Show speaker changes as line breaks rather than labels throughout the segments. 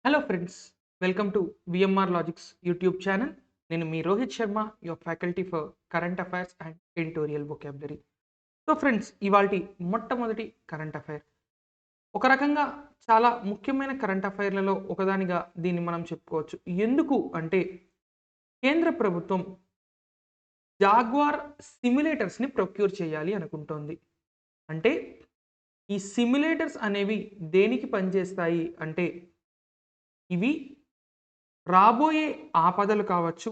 Hello friends, welcome to VMR logics YouTube channel. నేను మీ Rohit Sharma, your faculty for current affairs and editorial vocabulary. So friends, ఇవాల్టి మొట్టమొదటి current affair ఒక రకంగా చాలా ముఖ్యమైన కరెంట్ అఫైర్లలో ఒకదానిగా దీన్ని మనం చెప్పుకోవచ్చు. ఎందుకు అంటే కేంద్ర ప్రభుత్వం జాగ్వార్ సిమ్యులేటర్స్ని ప్రొక్యూర్ చేయాలి అనుకుంటోంది. అంటే ఈ సిమ్యులేటర్స్ అనేవి దేనికి పనిచేస్తాయి అంటే ఇవి రాబోయే ఆపదలు కావచ్చు,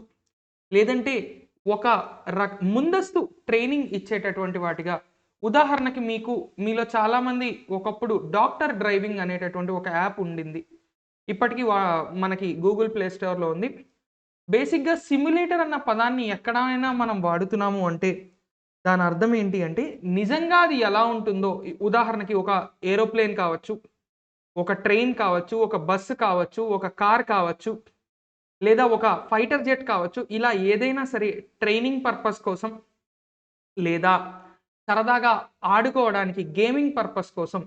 లేదంటే ఒక ముందస్తు ట్రైనింగ్ ఇచ్చేటటువంటి వాటిగా. ఉదాహరణకి మీలో చాలామంది ఒకప్పుడు డాక్టర్ డ్రైవింగ్ అనేటటువంటి ఒక యాప్ ఉండింది. ఇప్పటికీ మనకి గూగుల్ ప్లే స్టోర్‌లో ఉంది. బేసిక్‌గా సిమ్యులేటర్ అన్న పదాన్ని ఎక్కడైనా మనం వాడుతున్నాము అంటే దాని అర్థం ఏంటి అంటే నిజంగా అది ఎలా ఉంటుందో, ఉదాహరణకి ఒక ఏరోప్లేన్ కావచ్చు, ఒక ట్రైన్ కావచ్చు, ఒక బస్సు కావచ్చు, ఒక కార్ కావచ్చు, లేదా ఒక ఫైటర్ జెట్ కావచ్చు. ఇలా ఏదైనా సరే ట్రైనింగ్ పర్పస్ కోసం, లేదా సరదాగా ఆడుకోవడానికి గేమింగ్ పర్పస్ కోసం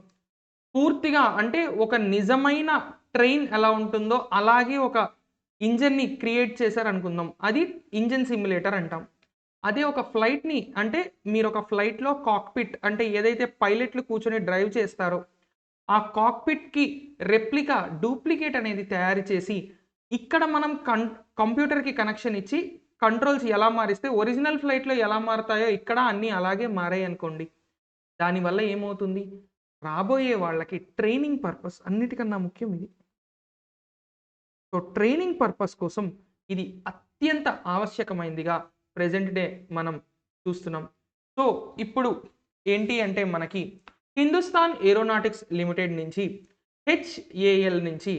పూర్తిగా అంటే ఒక నిజమైన ట్రైన్ ఎలా ఉంటుందో అలాగే ఒక ఇంజిన్‌ని క్రియేట్ చేశారనుకుందాం. అది ఇంజిన్ సిమ్యులేటర్ అంటాం. అదే ఒక ఫ్లైట్‌ని అంటే మీరొక ఫ్లైట్‌లో కాక్‌పిట్ అంటే ఏదైతే పైలట్లు కూర్చొని డ్రైవ్ చేస్తారో, ఆ కాక్‌పిట్‌కి రెప్లికా, డూప్లికేట్ అనేది తయారు చేసి, ఇక్కడ మనం కంప్యూటర్‌కి కనెక్షన్ ఇచ్చి కంట్రోల్స్ ఎలా మారిస్తే ఒరిజినల్ ఫ్లైట్‌లో ఎలా మారతాయో ఇక్కడ అన్నీ అలాగే మారాయనుకోండి. దానివల్ల ఏమవుతుంది? రాబోయే వాళ్ళకి ట్రైనింగ్ పర్పస్ అన్నిటికన్నా ముఖ్యం ఇది. సో, ట్రైనింగ్ పర్పస్ కోసం ఇది అత్యంత ఆవశ్యకమైనదిగా ప్రెజెంట్ డే మనం చూస్తున్నాం. సో, ఇప్పుడు ఏంటి అంటే మనకి హిందుస్థాన్ ఏరోనాటిక్స్ లిమిటెడ్ నుంచి, హెచ్ఏఎల్ నుంచి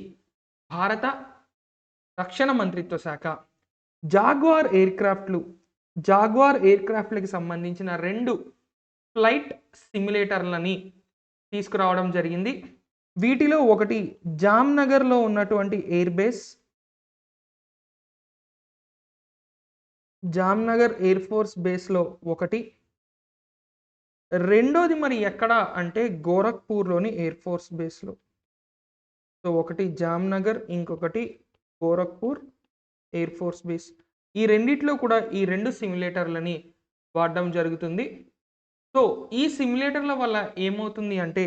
భారత రక్షణ మంత్రిత్వ శాఖ జాగ్వార్ ఎయిర్‌క్రాఫ్ట్‌లకి సంబంధించిన 2 ఫ్లైట్ సిమ్యులేటర్‌లని తీసుకురావడం జరిగింది. వీటిలో ఒకటి జామ్‌నగర్‌లో ఉన్నటువంటి జామ్‌నగర్ ఎయిర్ ఫోర్స్ బేస్‌లో ఒకటి. రెండోది మరి ఎక్కడ అంటే గోరఖ్‌పూర్‌లోని ఎయిర్ ఫోర్స్ బేస్‌లో. సో, ఒకటి జామ్‌నగర్, ఇంకొకటి గోరఖ్‌పూర్ ఎయిర్ ఫోర్స్ బేస్. ఈ రెండిట్లో కూడా ఈ 2 సిమ్యులేటర్‌లని వాడడం జరుగుతుంది. సో, ఈ సిమ్యులేటర్‌ల వల్ల ఏమవుతుంది అంటే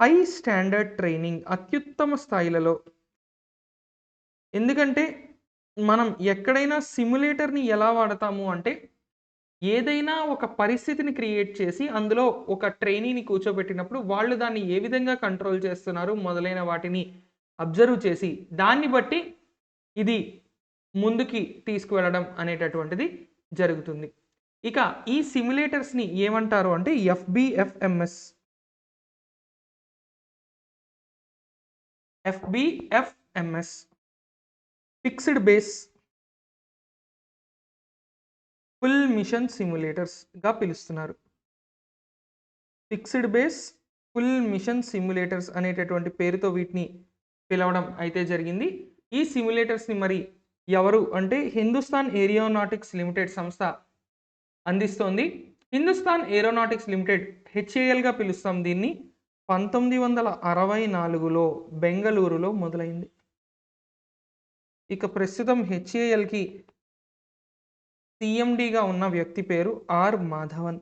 హై స్టాండర్డ్ ట్రైనింగ్ అత్యుత్తమ స్థాయిలలో. ఎందుకంటే మనం ఎక్కడైనా సిమ్యులేటర్‌ని ఎలా వాడతాము అంటే ఏదైనా ఒక పరిస్థితిని క్రియేట్ చేసి అందులో ఒక ట్రైనీని కూర్చోబెట్టినప్పుడు వాళ్ళు దాన్ని ఏ విధంగా కంట్రోల్ చేస్తున్నారు మొదలైన వాటిని అబ్జర్వ్ చేసి దాన్ని బట్టి ఇది ముందుకి తీసుకువెళ్ళడం అనేటటువంటిది జరుగుతుంది. ఇక ఈ సిమ్యులేటర్స్‌ని ఏమంటారు అంటే FBFMS. FBFMS fixed base full mission సిమ్యులేటర్స్‌గా పిలుస్తున్నారు. Fixed base full mission simulators అనేటటువంటి పేరుతో వీటిని పిలవడం అయితే జరిగింది. ఈ సిమ్యులేటర్స్‌ని మరి ఎవరు అంటే హిందుస్థాన్ ఏరోనాటిక్స్ లిమిటెడ్ సంస్థ అందిస్తోంది. హిందుస్థాన్ ఏరోనాటిక్స్ లిమిటెడ్ హెచ్ఏఎల్‌గా పిలుస్తాం దీన్ని. 1964లో బెంగళూరులో మొదలైంది. ఇక ప్రస్తుతం హెచ్ఏఎల్‌కి సీఎండీగా ఉన్న వ్యక్తి పేరు ఆర్ మాధవన్.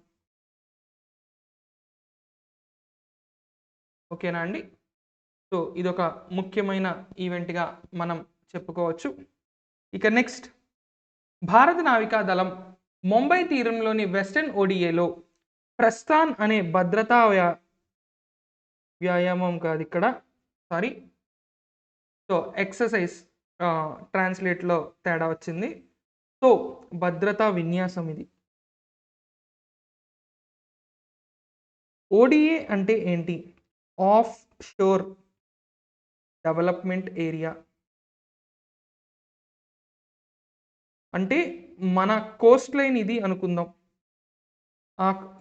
ఓకేనా అండి? సో, ఇదొక ముఖ్యమైన ఈవెంట్‌గా మనం చెప్పుకోవచ్చు. ఇక నెక్స్ట్, భారత నావికా దళం ముంబై తీరంలోని వెస్టర్న్ ఓడిఏలో ప్రస్థాన్ అనే భద్రతా వ్యాయామం కాదిక్కడ. సారీ. సో, ఎక్సర్‌సైజ్ ట్రాన్స్‌లేట్‌లో తేడా వచ్చింది. సో, భద్రతా విన్యాసం ఇది. ఓడిఏ అంటే ఏంటి? Of sure development area. అంటే మన కోస్ట్ లైన్ ఇది అనుకుందాం.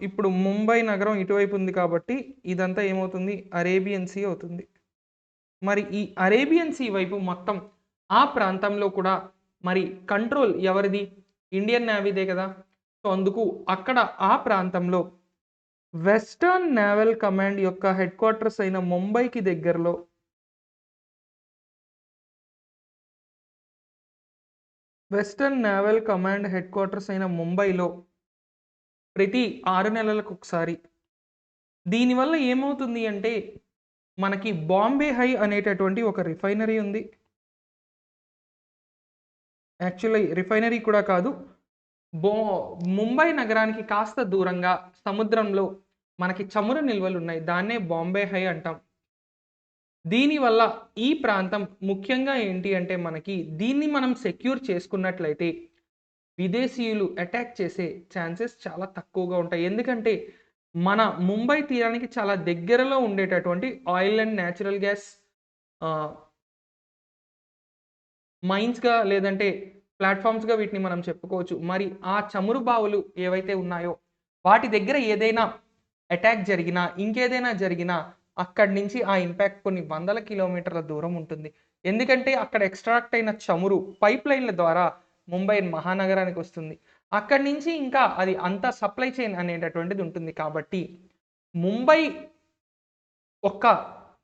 ఇప్పుడు ముంబై నగరం ఇటువైపు ఉంది కాబట్టి ఇదంతా ఏమవుతుంది? అరేబియన్ సీ అవుతుంది. మరి ఈ అరేబియన్ సీ వైపు మొత్తం ఆ ప్రాంతంలో కూడా మరి కంట్రోల్ ఎవరిది? ఇండియన్ నేవీదే కదా! సో, అందుకు అక్కడ ఆ ప్రాంతంలో వెస్టర్న్ నేవల్ కమాండ్ యొక్క హెడ్ క్వార్టర్స్ అయిన ముంబైకి దగ్గరలో western naval command head quarters అయిన ముంబైలో ప్రతి 6 నెలలకు ఒకసారి. దీనివల్ల ఏమవుతుంది అంటే మనకి బాంబే హై అనేటటువంటి ఒక రిఫైనరీ ఉంది. యాక్చువల్లీ రిఫైనరీ కూడా కాదు. బో ముంబై నగరానికి కాస్త దూరంగా సముద్రంలో మనకి చమురు నిల్వలు ఉన్నాయి. దాన్నే బాంబే హై అంటాం. దీనివల్ల ఈ ప్రాంతం ముఖ్యంగా ఏంటి అంటే మనకి దీన్ని మనం సెక్యూర్ చేసుకున్నట్లయితే విదేశీయులు అటాక్ చేసే ఛాన్సెస్ చాలా తక్కువగా ఉంటాయి. ఎందుకంటే మన ముంబై తీరానికి చాలా దగ్గరలో ఉండేటటువంటి ఆయిల్ అండ్ న్యాచురల్ గ్యాస్ మైన్స్‌గా లేదంటే ప్లాట్‌ఫార్మ్స్‌గా వీటిని మనం చెప్పుకోవచ్చు. మరి ఆ చమురు బావులు ఏవైతే ఉన్నాయో వాటి దగ్గర ఏదైనా అటాక్ జరిగినా, ఇంకేదైనా జరిగినా అక్కడి నుంచి ఆ ఇంపాక్ట్ కొన్ని వందల కిలోమీటర్ల దూరం ఉంటుంది. ఎందుకంటే అక్కడ ఎక్స్‌ట్రాక్ట్ అయిన చమురు పైప్‌లైన్‌ల ద్వారా ముంబై మహానగరానికి వస్తుంది. అక్కడి నుంచి ఇంకా అది అంతా సప్లై చైన్ అనేటటువంటిది ఉంటుంది. కాబట్టి ముంబై ఒక్క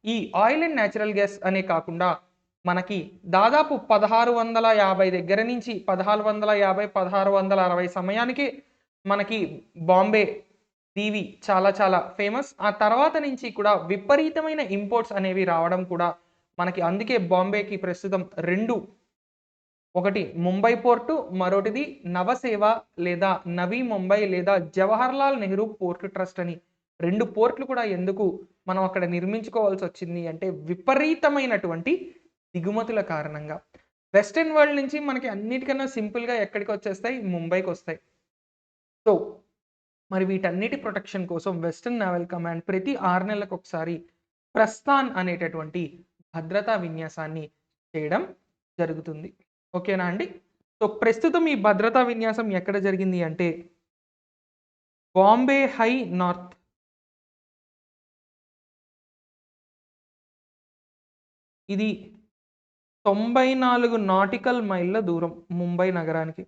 ఈ ఆయిల్ అండ్ న్యాచురల్ గ్యాస్ అనే కాకుండా మనకి దాదాపు 1650 దగ్గర నుంచి 1650, 1660 సమయానికి మనకి బాంబే దీవి చాలా చాలా ఫేమస్. ఆ తర్వాత నుంచి కూడా విపరీతమైన ఇంపోర్ట్స్ అనేవి రావడం కూడా మనకి అందుకే బాంబేకి ప్రస్తుతం 2 ఒకటి ముంబై పోర్టు, మరొకటిది నవసేవ లేదా నవీ ముంబై లేదా జవహర్లాల్ నెహ్రూ పోర్ట్ ట్రస్ట్ అని 2 పోర్టులు కూడా ఎందుకు మనం అక్కడ నిర్మించుకోవాల్సి వచ్చింది అంటే విపరీతమైనటువంటి దిగుమతుల కారణంగా. వెస్టర్న్ వరల్డ్ నుంచి మనకి అన్నిటికన్నా సింపుల్‌గా ఎక్కడికి వచ్చేస్తాయి? ముంబైకి వస్తాయి. సో, మరి వీటన్నిటి ప్రొటెక్షన్ కోసం వెస్టర్న్ నేవల్ కమాండ్ ప్రతి 6 నెలలకు ఒకసారి ప్రస్థాన్ అనేటటువంటి భద్రతా విన్యాసాన్ని చేయడం జరుగుతుంది. ఓకేనా అండి? సో, ప్రస్తుతం ఈ భద్రతా విన్యాసం ఎక్కడ జరిగింది అంటే బాంబే హై నార్త్. ఇది 94 నాటికల్ మైళ్ళ దూరం ముంబై నగరానికి.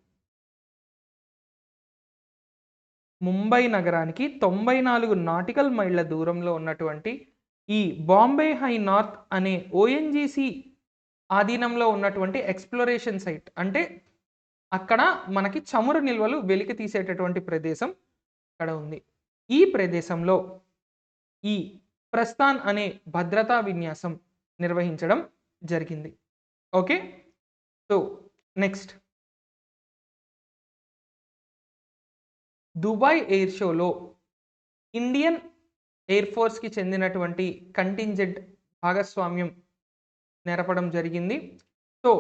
ముంబై నగరానికి 94 నాటికల్ మైళ్ళ దూరంలో ఉన్నటువంటి ఈ బాంబే హై నార్త్ అనే ఓఎన్జీసీ ఆధీనంలో ఉన్నటువంటి ఎక్స్‌ప్లోరేషన్ సైట్. అంటే అక్కడ మనకి చమురు నిల్వలు వెలికి తీసేటటువంటి ప్రదేశం అక్కడ ఉంది. ఈ ప్రదేశంలో ఈ ప్రస్థాన్ అనే భద్రతా విన్యాసం నిర్వహించడం జరిగింది. Okay. So, next Dubai air షోలో ఇండియన్ ఎయిర్ ఫోర్స్‌కి చెందినటువంటి కంటింజెంట్ భాగస్వామ్యం నెరపడం జరిగింది. సో,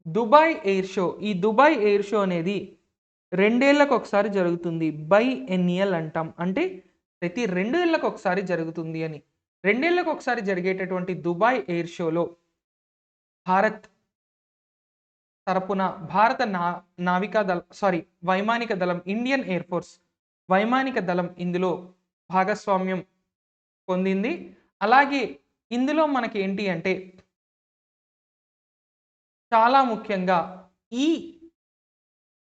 దుబాయ్ ఎయిర్ షో, ఈ దుబాయ్ ఎయిర్ షో అనేది 2 ఏళ్లకు ఒకసారి జరుగుతుంది. బైఎన్నియల్ అంటాం. అంటే ప్రతి 2 ఏళ్లకు ఒకసారి జరుగుతుంది అని. 2 ఏళ్లకు ఒకసారి జరిగేటటువంటి దుబాయ్ ఎయిర్ షోలో భారత్ తరపున భారత నావికా వైమానిక దళం, ఇండియన్ ఎయిర్ ఫోర్స్ వైమానిక దళం ఇందులో భాగస్వామ్యం పొందింది. అలాగే ఇందులో మనకి ఏంటి అంటే చాలా ముఖ్యంగా ఈ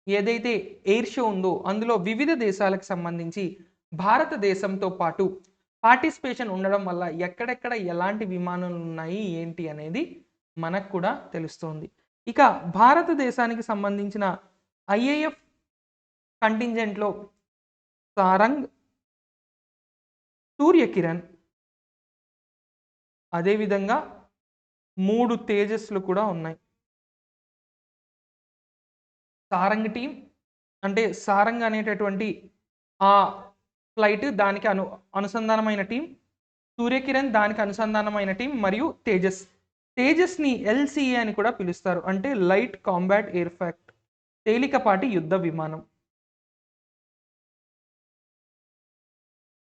ఏదైతే ఎయిర్ షో ఉందో అందులో వివిధ దేశాలకు సంబంధించి భారతదేశంతో పాటు పార్టిసిపేషన్ ఉండడం వల్ల ఎక్కడెక్కడ ఎలాంటి విమానాలు ఉన్నాయి ఏంటి అనేది మనకు కూడా తెలుస్తుంది. ఇక భారతదేశానికి సంబంధించిన ఐఏఎఫ్ కంటింజెంట్‌లో సారంగ్, సూర్యకిరణ్ అదేవిధంగా 3 తేజస్‌లు కూడా ఉన్నాయి. సారంగ్ టీమ్ అంటే సారంగ్ అనేటటువంటి ఆ ఫ్లైట్ దానికి అనుసంధానమైన టీం. సూర్యకిరణ్ దానికి అనుసంధానమైన టీం మరియు తేజస్. తేజస్‌ని ఎల్‌సీఏ అని కూడా పిలుస్తారు. అంటే లైట్ కాంబాట్ ఎయిర్‌క్రాఫ్ట్, తేలికపాటి యుద్ధ విమానం.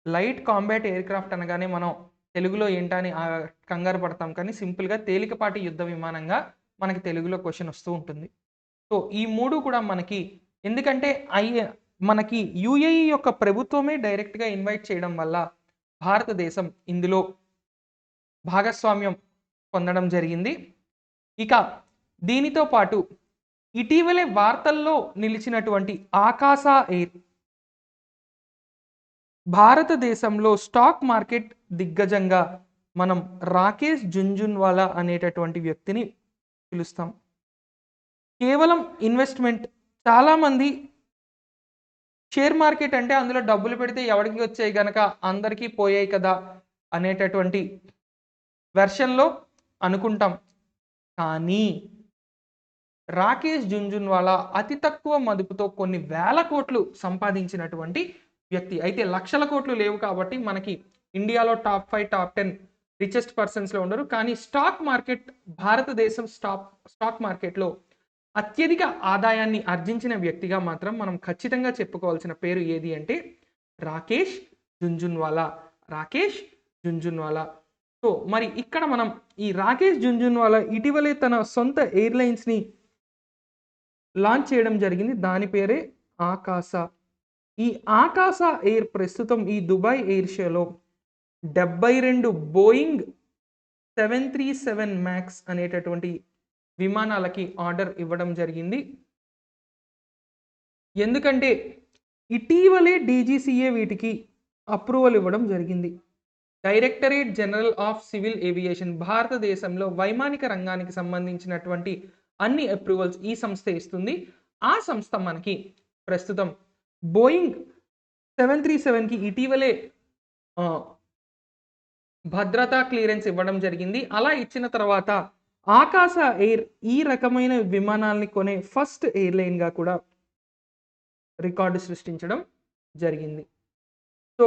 లైట్ కాంబాట్ ఎయిర్‌క్రాఫ్ట్ అనగానే మనం తెలుగులో ఏంటని కంగారు పడతాం. కానీ సింపుల్‌గా తేలికపాటి యుద్ధ విమానంగా మనకి తెలుగులో క్వెషన్ వస్తూ ఉంటుంది. సో, ఈ 3 కూడా మనకి ఎందుకంటే మనకి యూఏఈ యొక్క ప్రభుత్వమే డైరెక్ట్‌గా ఇన్వైట్ చేయడం వల్ల భారతదేశం ఇందులో భాగస్వామ్యం పొందడం జరిగింది. ఇక దీనితో పాటు ఇటీవలే వార్తల్లో నిలిచినటువంటి ఆకాశ ఎయిర్ భారతదేశంలో స్టాక్ మార్కెట్ దిగ్గజంగా మనం రాకేష్ జుంజున్వాలా అనేటటువంటి వ్యక్తిని పిలుస్తాం. కేవలం ఇన్వెస్ట్మెంట్. చాలామంది షేర్ మార్కెట్ అంటే అందులో డబ్బులు పెడితే ఎవరికి వచ్చాయి గనక అందరికీ పోయాయి కదా అనేటటువంటి వెర్షన్లో అనుకుంటాం. కానీ రాకేష్ జుంజున్వాలా అతి తక్కువ మదుపుతో కొన్ని వేల కోట్లు సంపాదించినటువంటి వ్యక్తి. అయితే లక్షల కోట్లు లేవు కాబట్టి మనకి ఇండియాలో టాప్ 5 టాప్ 10 రిచెస్ట్ పర్సన్స్లో ఉండరు. కానీ స్టాక్ మార్కెట్, భారతదేశం స్టాక్ మార్కెట్లో అత్యధిక ఆదాయాన్ని ఆర్జించిన వ్యక్తిగా మాత్రం మనం ఖచ్చితంగా చెప్పుకోవాల్సిన పేరు ఏది అంటే రాకేష్ జుంజున్వాలా. రాకేష్ జుంజున్వాలా. సో మరి ఇక్కడ మనం ఈ రాకేష్ జుంజున్వాలా ఇటీవలే తన సొంత ఎయిర్లైన్స్ని లాంచ్ చేయడం జరిగింది. దాని పేరే ఆకాశా. ఈ ఆకాశా ఎయిర్ ప్రస్తుతం ఈ దుబాయ్ ఎయిర్ షోలో 72 బోయింగ్ 737 మ్యాక్స్ అనేటటువంటి విమానాలకి ఆర్డర్ ఇవ్వడం జరిగింది. ఎందుకంటే ఇటీవలే డీజీసీఏ వీటికి అప్రూవల్ ఇవ్వడం జరిగింది. Directorate general of civil aviation, భారతదేశంలో వైమానిక రంగానికి సంబంధించినటువంటి అన్ని అప్రూవల్స్ ఈ సంస్థ ఇస్తుంది. ఆ సంస్థ మనకి ప్రస్తుతం బోయింగ్ 737కి ఇటీవలే భద్రతా క్లియరెన్స్ ఇవ్వడం జరిగింది. అలా ఇచ్చిన తర్వాత ఆకాశా ఎయిర్ ఈ రకమైన విమానాల్ని కొనే ఫస్ట్ ఎయిర్లైన్గా కూడా రికార్డు సృష్టించడం జరిగింది. సో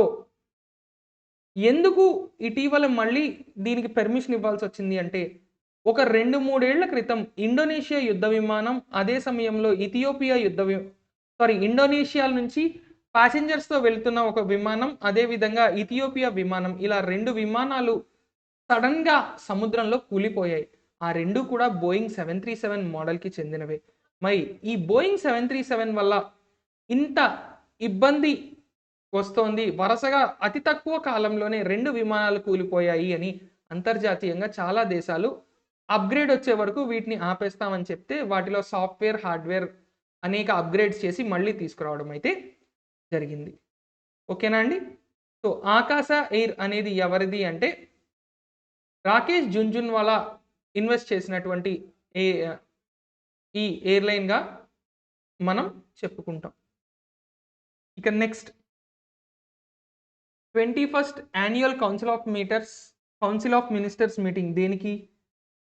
ఎందుకు ఇటీవల మళ్ళీ దీనికి పర్మిషన్ ఇవ్వాల్సి వచ్చింది అంటే ఒక 2-3 ఏళ్ల క్రితం ఇండోనేషియా యుద్ధ విమానం, అదే సమయంలో ఇథియోపియా ఇండోనేషియా నుంచి ప్యాసింజర్స్తో వెళ్తున్న ఒక విమానం, అదేవిధంగా ఇథియోపియా విమానం, ఇలా 2 విమానాలు సడన్గా సముద్రంలో కూలిపోయాయి. ఆ 2 కూడా బోయింగ్ 737 మోడల్కి చెందినవే. మరి ఈ బోయింగ్ 737 వల్ల ఇంత ఇబ్బంది వస్తోంది, వరుసగా అతి తక్కువ కాలంలోనే 2 విమానాలు కూలిపోయాయి అని అంతర్జాతీయంగా చాలా దేశాలు అప్గ్రేడ్ వచ్చే వరకు వీటిని ఆపేస్తామని చెప్తే వాటిలో సాఫ్ట్వేర్, హార్డ్వేర్ అనేక అప్గ్రేడ్స్ చేసి మళ్ళీ తీసుకురావడం అయితే జరిగింది. ఓకేనా అండి? సో ఆకాశా ఎయిర్ అనేది ఎవరిది అంటే రాకేష్ జుంజున్వాలా ఇన్వెస్ట్ చేసినటువంటి ఈ ఎయిర్లైన్గా మనం చెప్పుకుంటాం. ఇక next 21st annual council of ministers meeting దేనికి?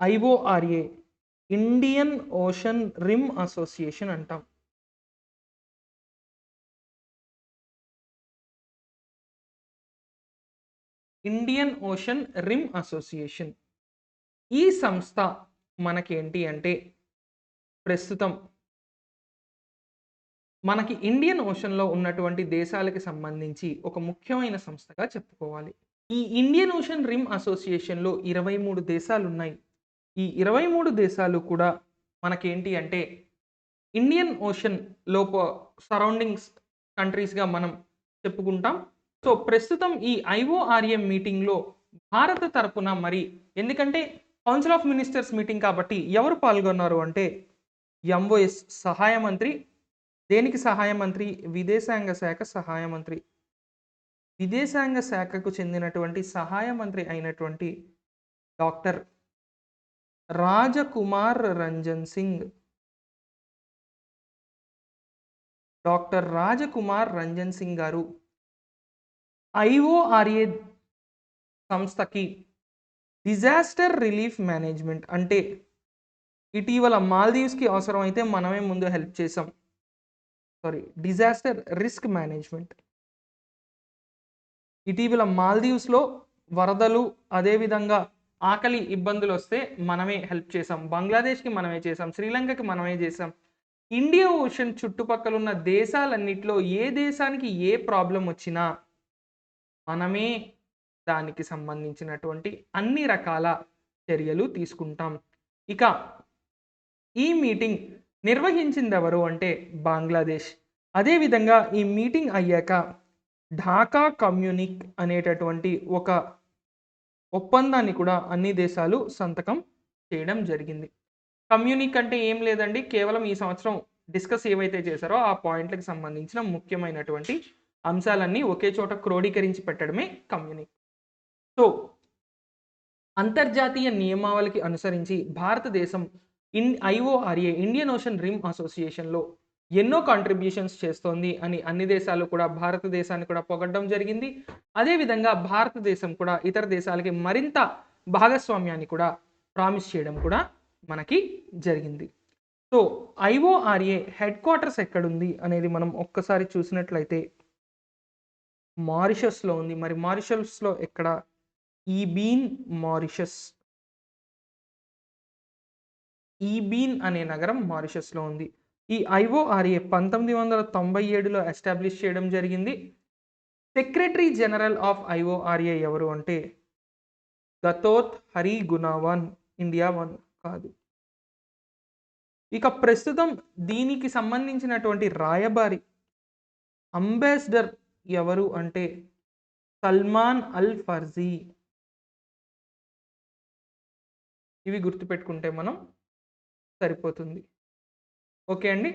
IORA, Indian Ocean Rim Association అంటాం. Indian Ocean Rim Association. ఈ సంస్థ మనకేంటి అంటే ప్రస్తుతం మనకి ఇండియన్ ఓషన్లో ఉన్నటువంటి దేశాలకి సంబంధించి ఒక ముఖ్యమైన సంస్థగా చెప్పుకోవాలి. ఈ ఇండియన్ ఓషన్ రిమ్ అసోసియేషన్లో 23 దేశాలు ఉన్నాయి. ఈ 23 దేశాలు కూడా మనకేంటి అంటే ఇండియన్ ఓషన్ సరౌండింగ్స్ కంట్రీస్గా మనం చెప్పుకుంటాం. సో ప్రస్తుతం ఈ IORA మీటింగ్లో భారత తరపున మరి ఎందుకంటే కౌన్సిల్ ఆఫ్ మినిస్టర్స్ మీటింగ్ కాబట్టి ఎవరు పాల్గొన్నారు అంటే MOS సహాయ మంత్రి. దేనికి సహాయ మంత్రి? విదేశాంగ శాఖ సహాయ మంత్రి. విదేశాంగ శాఖకు చెందినటువంటి సహాయ మంత్రి అయినటువంటి డాక్టర్ రాజకుమార్ రంజన్ సింగ్. డాక్టర్ రాజకుమార్ రంజన్ సింగ్ గారు IORA సంస్థకి డిజాస్టర్ రిలీఫ్ మేనేజ్మెంట్ అంటే ఇటీవల మాల్దీవ్స్కి అవసరమైతే మనమే ముందు హెల్ప్ చేసాం. Disaster risk management. ఇటీవల మాల్దీవ్స్లో వరదలు, అదేవిధంగా ఆకలి ఇబ్బందులు వస్తే మనమే హెల్ప్ చేసాం. బంగ్లాదేశ్కి మనమే చేసాం, శ్రీలంకకి మనమే చేసాం. ఇండియా ఓషన్ చుట్టుపక్కల ఉన్న దేశాలన్నిట్లో ఏ దేశానికి ఏ ప్రాబ్లం వచ్చినా మనమే దానికి సంబంధించినటువంటి అన్ని రకాల చర్యలు తీసుకుంటాం. ఇక ఈ మీటింగ్ నిర్వహించింది ఎవరు అంటే బంగ్లాదేశ్. అదేవిధంగా ఈ మీటింగ్ అయ్యాక ఢాకా కమ్యూనిక్ అనేటటువంటి ఒక ఒప్పందాన్ని కూడా అన్ని దేశాలు సంతకం చేయడం జరిగింది. కమ్యూనిక్ అంటే ఏం లేదండి, కేవలం ఈ సంవత్సరం డిస్కస్ ఏవైతే చేశారో ఆ పాయింట్లకు సంబంధించిన ముఖ్యమైనటువంటి అంశాలన్నీ ఒకే చోట క్రోడీకరించి పెట్టడమే కమ్యూనిక్. సో అంతర్జాతీయ నియమావళికి అనుసరించి భారతదేశం IORA ఇండియన్ ఓషన్ రిమ్ అసోసియేషన్లో ఎన్నో కాంట్రిబ్యూషన్స్ చేస్తోంది అని అన్ని దేశాలు కూడా భారతదేశాన్ని కూడా పొగడడం జరిగింది. అదేవిధంగా భారతదేశం కూడా ఇతర దేశాలకి మరింత భాగస్వామ్యాన్ని కూడా ప్రామిస్ చేయడం కూడా మనకి జరిగింది. సో IORA హెడ్ క్వార్టర్స్ ఎక్కడుంది అనేది మనం ఒక్కసారి చూసినట్లయితే మారిషస్లో ఉంది. మరి మారిషస్లో ఎక్కడ? ఈబీన్ మారిషస్. ఈబీన్ అనే నగరం మారిషస్లో ఉంది. ఈ IORA 1997లో ఎస్టాబ్లిష్ చేయడం జరిగింది. సెక్రటరీ జనరల్ ఆఫ్ IORA ఎవరు అంటే గతోత్ హరి గుణావాన్, ఇండియా వన్ కాదు. ఇక ప్రస్తుతం దీనికి సంబంధించినటువంటి రాయబారి అంబాసిడర్ ఎవరు అంటే సల్మాన్ అల్ ఫర్జీ. ఇవి గుర్తుపెట్టుకుంటే మనం సరిపోతుంది. ఓకే అండి.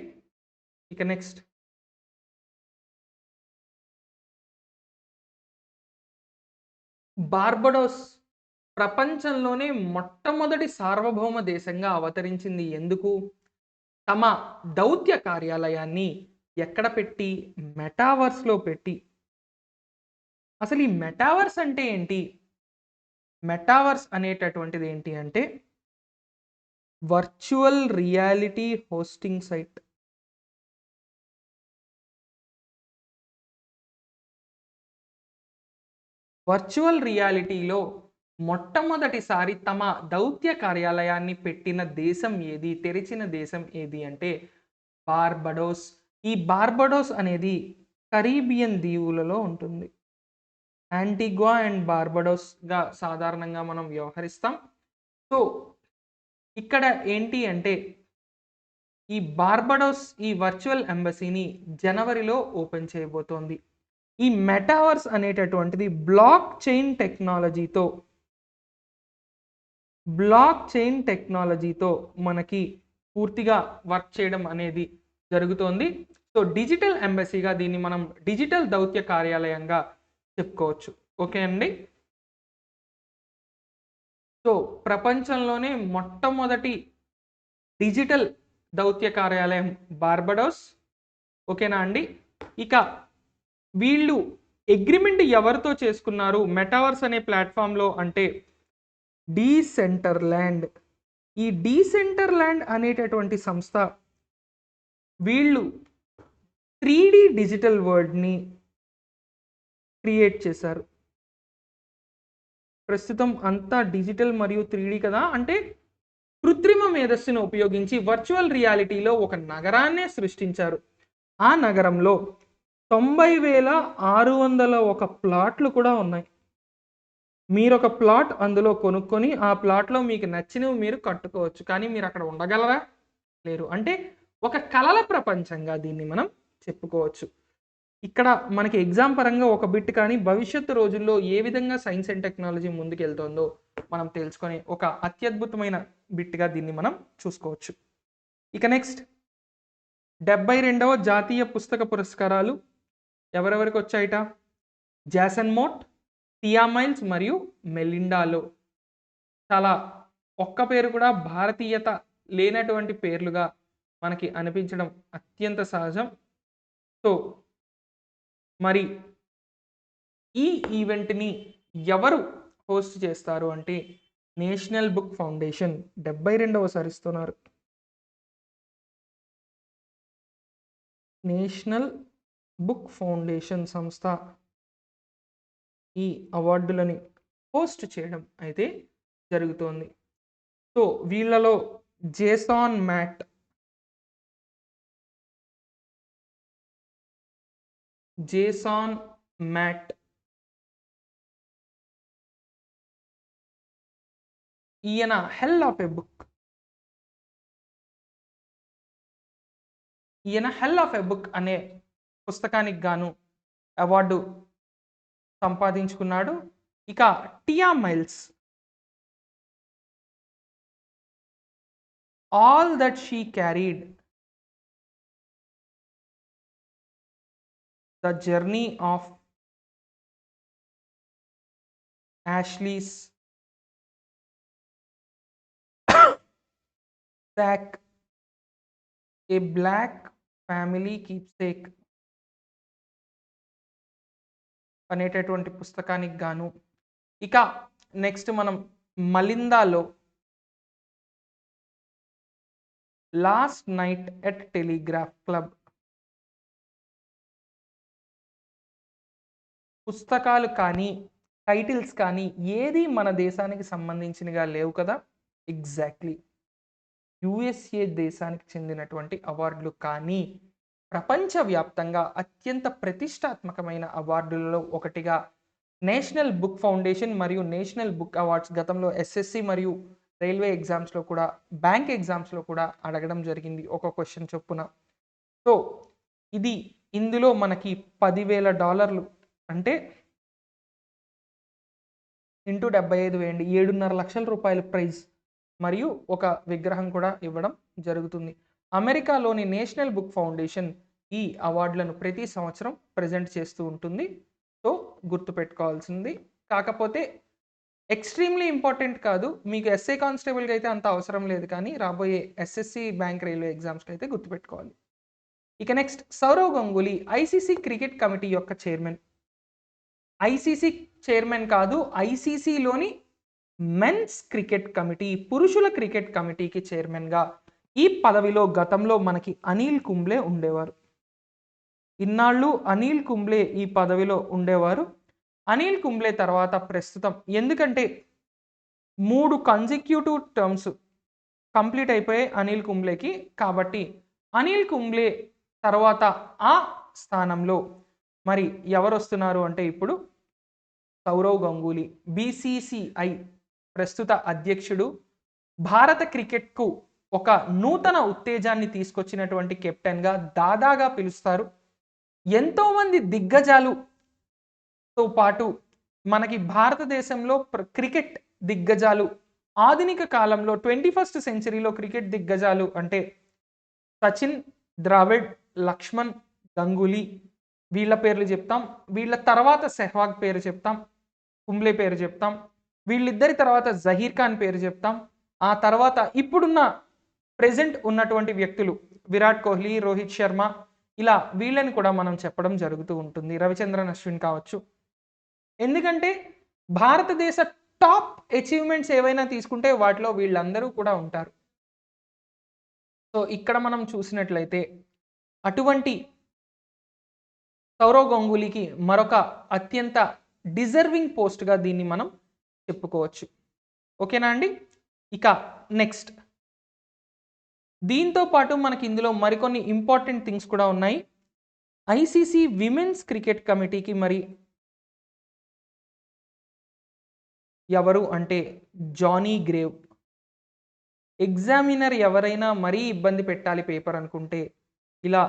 ఇక నెక్స్ట్ బార్బడోస్ ప్రపంచంలోనే మొట్టమొదటి సార్వభౌమ దేశంగా అవతరించింది. ఎందుకు? తమ దౌత్య కార్యాలయాన్ని ఎక్కడ పెట్టి? మెటావర్స్లో పెట్టి. అసలు ఈ మెటావర్స్ అంటే ఏంటి? మెటావర్స్ అనేటటువంటిది ఏంటి అంటే virtual reality hosting site. Virtual రియాలిటీలో మొట్టమొదటిసారి తమ దౌత్య కార్యాలయాన్ని పెట్టిన దేశం ఏది, తెరిచిన దేశం ఏది అంటే బార్బడోస్. ఈ బార్బడోస్ అనేది కరీబియన్ దీవులలో ఉంటుంది. యాంటిగ్వా అండ్ బార్బడోస్గా సాధారణంగా మనం వ్యవహరిస్తాం. సో ఇక్కడ ఏంటి అంటే ఈ బార్బడోస్ ఈ వర్చువల్ ఎంబసీని జనవరిలో ఓపెన్ చేయబోతోంది. ఈ మెటావర్స్ అనేటటువంటిది బ్లాక్ చైన్ టెక్నాలజీతో మనకి పూర్తిగా వర్క్ చేయడం అనేది జరుగుతోంది. సో డిజిటల్ ఎంబసీగా దీన్ని మనం డిజిటల్ దౌత్య కార్యాలయంగా చెప్పుకోవచ్చు. ఓకే అండి. సో ప్రపంచంలోనే మొట్టమొదటి డిజిటల్ దౌత్య కార్యాలయం బార్బడోస్. ఓకేనా అండి. ఇక వీళ్ళు అగ్రిమెంట్ ఎవరితో చేసుకున్నారు మెటావర్స్ అనే ప్లాట్ఫామ్లో అంటే డీసెంటర్లాండ్. ఈ డీసెంటర్లాండ్ అనేటటువంటి సంస్థ వీళ్ళు 3D డిజిటల్ వరల్డ్ని క్రియేట్ చేశారు. ప్రస్తుతం అంతా డిజిటల్ మరియు 3D కదా, అంటే కృత్రిమ మేధస్సును ఉపయోగించి వర్చువల్ రియాలిటీలో ఒక నగరాన్నే సృష్టించారు. ఆ నగరంలో 90,601 ప్లాట్లు కూడా ఉన్నాయి. మీరు ఒక ప్లాట్ అందులో కొనుక్కొని ఆ ప్లాట్లో మీకు నచ్చినవి మీరు కట్టుకోవచ్చు. కానీ మీరు అక్కడ ఉండగలరా? లేరు. అంటే ఒక కలల ప్రపంచంగా దీన్ని మనం చెప్పుకోవచ్చు. ఇక్కడ మనకి ఎగ్జామ్ పరంగా ఒక బిట్ కానీ భవిష్యత్తు రోజుల్లో ఏ విధంగా సైన్స్ అండ్ టెక్నాలజీ ముందుకు వెళ్తుందో మనం తెలుసుకొని ఒక అత్యద్భుతమైన బిట్గా దీన్ని మనం చూసుకోవచ్చు. ఇక నెక్స్ట్ 72వ జాతీయ పుస్తక పురస్కారాలు ఎవరెవరికి వచ్చాయిట? జాసన్ మోట్, టియా మైల్స్ మరియు మెలిండాలో. చాలా ఒక్క పేరు కూడా భారతీయత లేనటువంటి పేర్లుగా మనకి అనిపించడం అత్యంత సహజం. సో మరి ఈ ఈవెంట్ని ఎవరు హోస్ట్ చేస్తారు అంటే నేషనల్ బుక్ ఫౌండేషన్ 72వ ఇస్తున్నారు. నేషనల్ బుక్ ఫౌండేషన్ సంస్థ ఈ అవార్డులని హోస్ట్ చేయడం అయితే జరుగుతోంది. సో వీళ్ళలో జేసాన్ మ్యాట్ ఈయన హెల్ ఆఫ్ ఎ బుక్ అనే పుస్తకానికి గాను అవార్డు సంపాదించుకున్నాడు. ఇక Tiya Miles all that she carried the journey of Ashley's sack a black family keepsake అనేటటువంటి పుస్తకానికి గాను, ఇక నెక్స్ట్ మనం మలిందాలో last night at Telegraph Club పుస్తకాలు కానీ టైటిల్స్ కానీ ఏది మన దేశానికి సంబంధించినగా లేవు కదా. ఎగ్జాక్ట్లీ యుఎస్ఏ దేశానికి చెందినటువంటి అవార్డులు, కానీ ప్రపంచవ్యాప్తంగా అత్యంత ప్రతిష్టాత్మకమైన అవార్డులలో ఒకటిగా నేషనల్ బుక్ ఫౌండేషన్ మరియు నేషనల్ బుక్ అవార్డ్స్ గతంలో ఎస్ఎస్సి మరియు రైల్వే ఎగ్జామ్స్లో కూడా, బ్యాంక్ ఎగ్జామ్స్లో కూడా అడగడం జరిగింది ఒక క్వశ్చన్ చొప్పున. సో ఇది ఇందులో మనకి $10,000 అంటే ఇంటూ 75 వేయండి, 7.5 లక్షల రూపాయల ప్రైజ్ మరియు ఒక విగ్రహం కూడా ఇవ్వడం జరుగుతుంది. అమెరికాలోని నేషనల్ బుక్ ఫౌండేషన్ ఈ అవార్డులను ప్రతి సంవత్సరం ప్రజెంట్ చేస్తూ ఉంటుంది. సో గుర్తుపెట్టుకోవాల్సింది, కాకపోతే ఎక్స్ట్రీమ్లీ ఇంపార్టెంట్ కాదు. మీకు ఎస్ఏ కానిస్టేబుల్కి అయితే అంత అవసరం లేదు, కానీ రాబోయే ఎస్ఎస్సి బ్యాంక్ రైల్వే ఎగ్జామ్స్కి అయితే గుర్తుపెట్టుకోవాలి. ఇక next, Sourav Ganguly ICC cricket committee యొక్క చైర్మన్. ఐసీసీ చైర్మన్ కాదు, ఐసీసీలోని మెన్స్ క్రికెట్ కమిటీ, పురుషుల క్రికెట్ కమిటీకి చైర్మన్గా ఈ పదవిలో గతంలో మనకి అనిల్ కుంబ్లే ఉండేవారు. ఇన్నాళ్ళు అనిల్ కుంబ్లే ఈ పదవిలో ఉండేవారు. అనిల్ కుంబ్లే తర్వాత ప్రస్తుతం, ఎందుకంటే 3 కన్సిక్యూటివ్ టర్మ్స్ కంప్లీట్ అయిపోయాయి అనిల్ కుంబ్లేకి, కాబట్టి అనిల్ కుంబ్లే తర్వాత ఆ స్థానంలో మరి ఎవరు వస్తున్నారు అంటే ఇప్పుడు సౌరవ్ గంగూలీ, బీసీసీఐ ప్రస్తుత అధ్యక్షుడు, భారత క్రికెట్కు ఒక నూతన ఉత్తేజాన్ని తీసుకొచ్చినటువంటి కెప్టెన్గా దాదాగా పిలుస్తారు. ఎంతోమంది దిగ్గజాలుతో పాటు మనకి భారతదేశంలో క్రికెట్ దిగ్గజాలు ఆధునిక కాలంలో 21st సెంచరీలో క్రికెట్ దిగ్గజాలు అంటే సచిన్, ద్రావిడ్, లక్ష్మణ్, గంగూలీ, వీళ్ళ పేర్లు చెప్తాం. వీళ్ళ తర్వాత సెహ్వాగ్ పేరు చెప్తాం, కుంబ్లే పేరు చెప్తాం. వీళ్ళిద్దరి తర్వాత జహీర్ ఖాన్ పేరు చెప్తాం. ఆ తర్వాత ఇప్పుడున్న ప్రెజెంట్ ఉన్నటువంటి వ్యక్తులు విరాట్ కోహ్లీ, రోహిత్ శర్మ, ఇలా వీళ్ళని కూడా మనం చెప్పడం జరుగుతూ ఉంటుంది. రవిచంద్రన్ అశ్విన్ కావచ్చు. ఎందుకంటే భారతదేశ టాప్ అచీవ్మెంట్స్ ఏవైనా తీసుకుంటే వాటిలో వీళ్ళందరూ కూడా ఉంటారు. సో ఇక్కడ మనం చూసినట్లయితే అటువంటి సౌరవ్ గంగూలీకి మరొక అత్యంత డిజర్వింగ్ పోస్ట్గా దీన్ని మనం చెప్పుకోవచ్చు. ఓకేనా అండి. ఇక నెక్స్ట్, దీంతో పాటు మనకి ఇందులో మరికొన్ని ఇంపార్టెంట్ థింగ్స్ కూడా ఉన్నాయి. ఐసీసీ విమెన్స్ క్రికెట్ కమిటీకి మరి ఎవరు అంటే జానీ గ్రేవ్. ఎగ్జామినర్ ఎవరైనా మరీ ఇబ్బంది పెట్టాలి పేపర్ అనుకుంటే ఇలా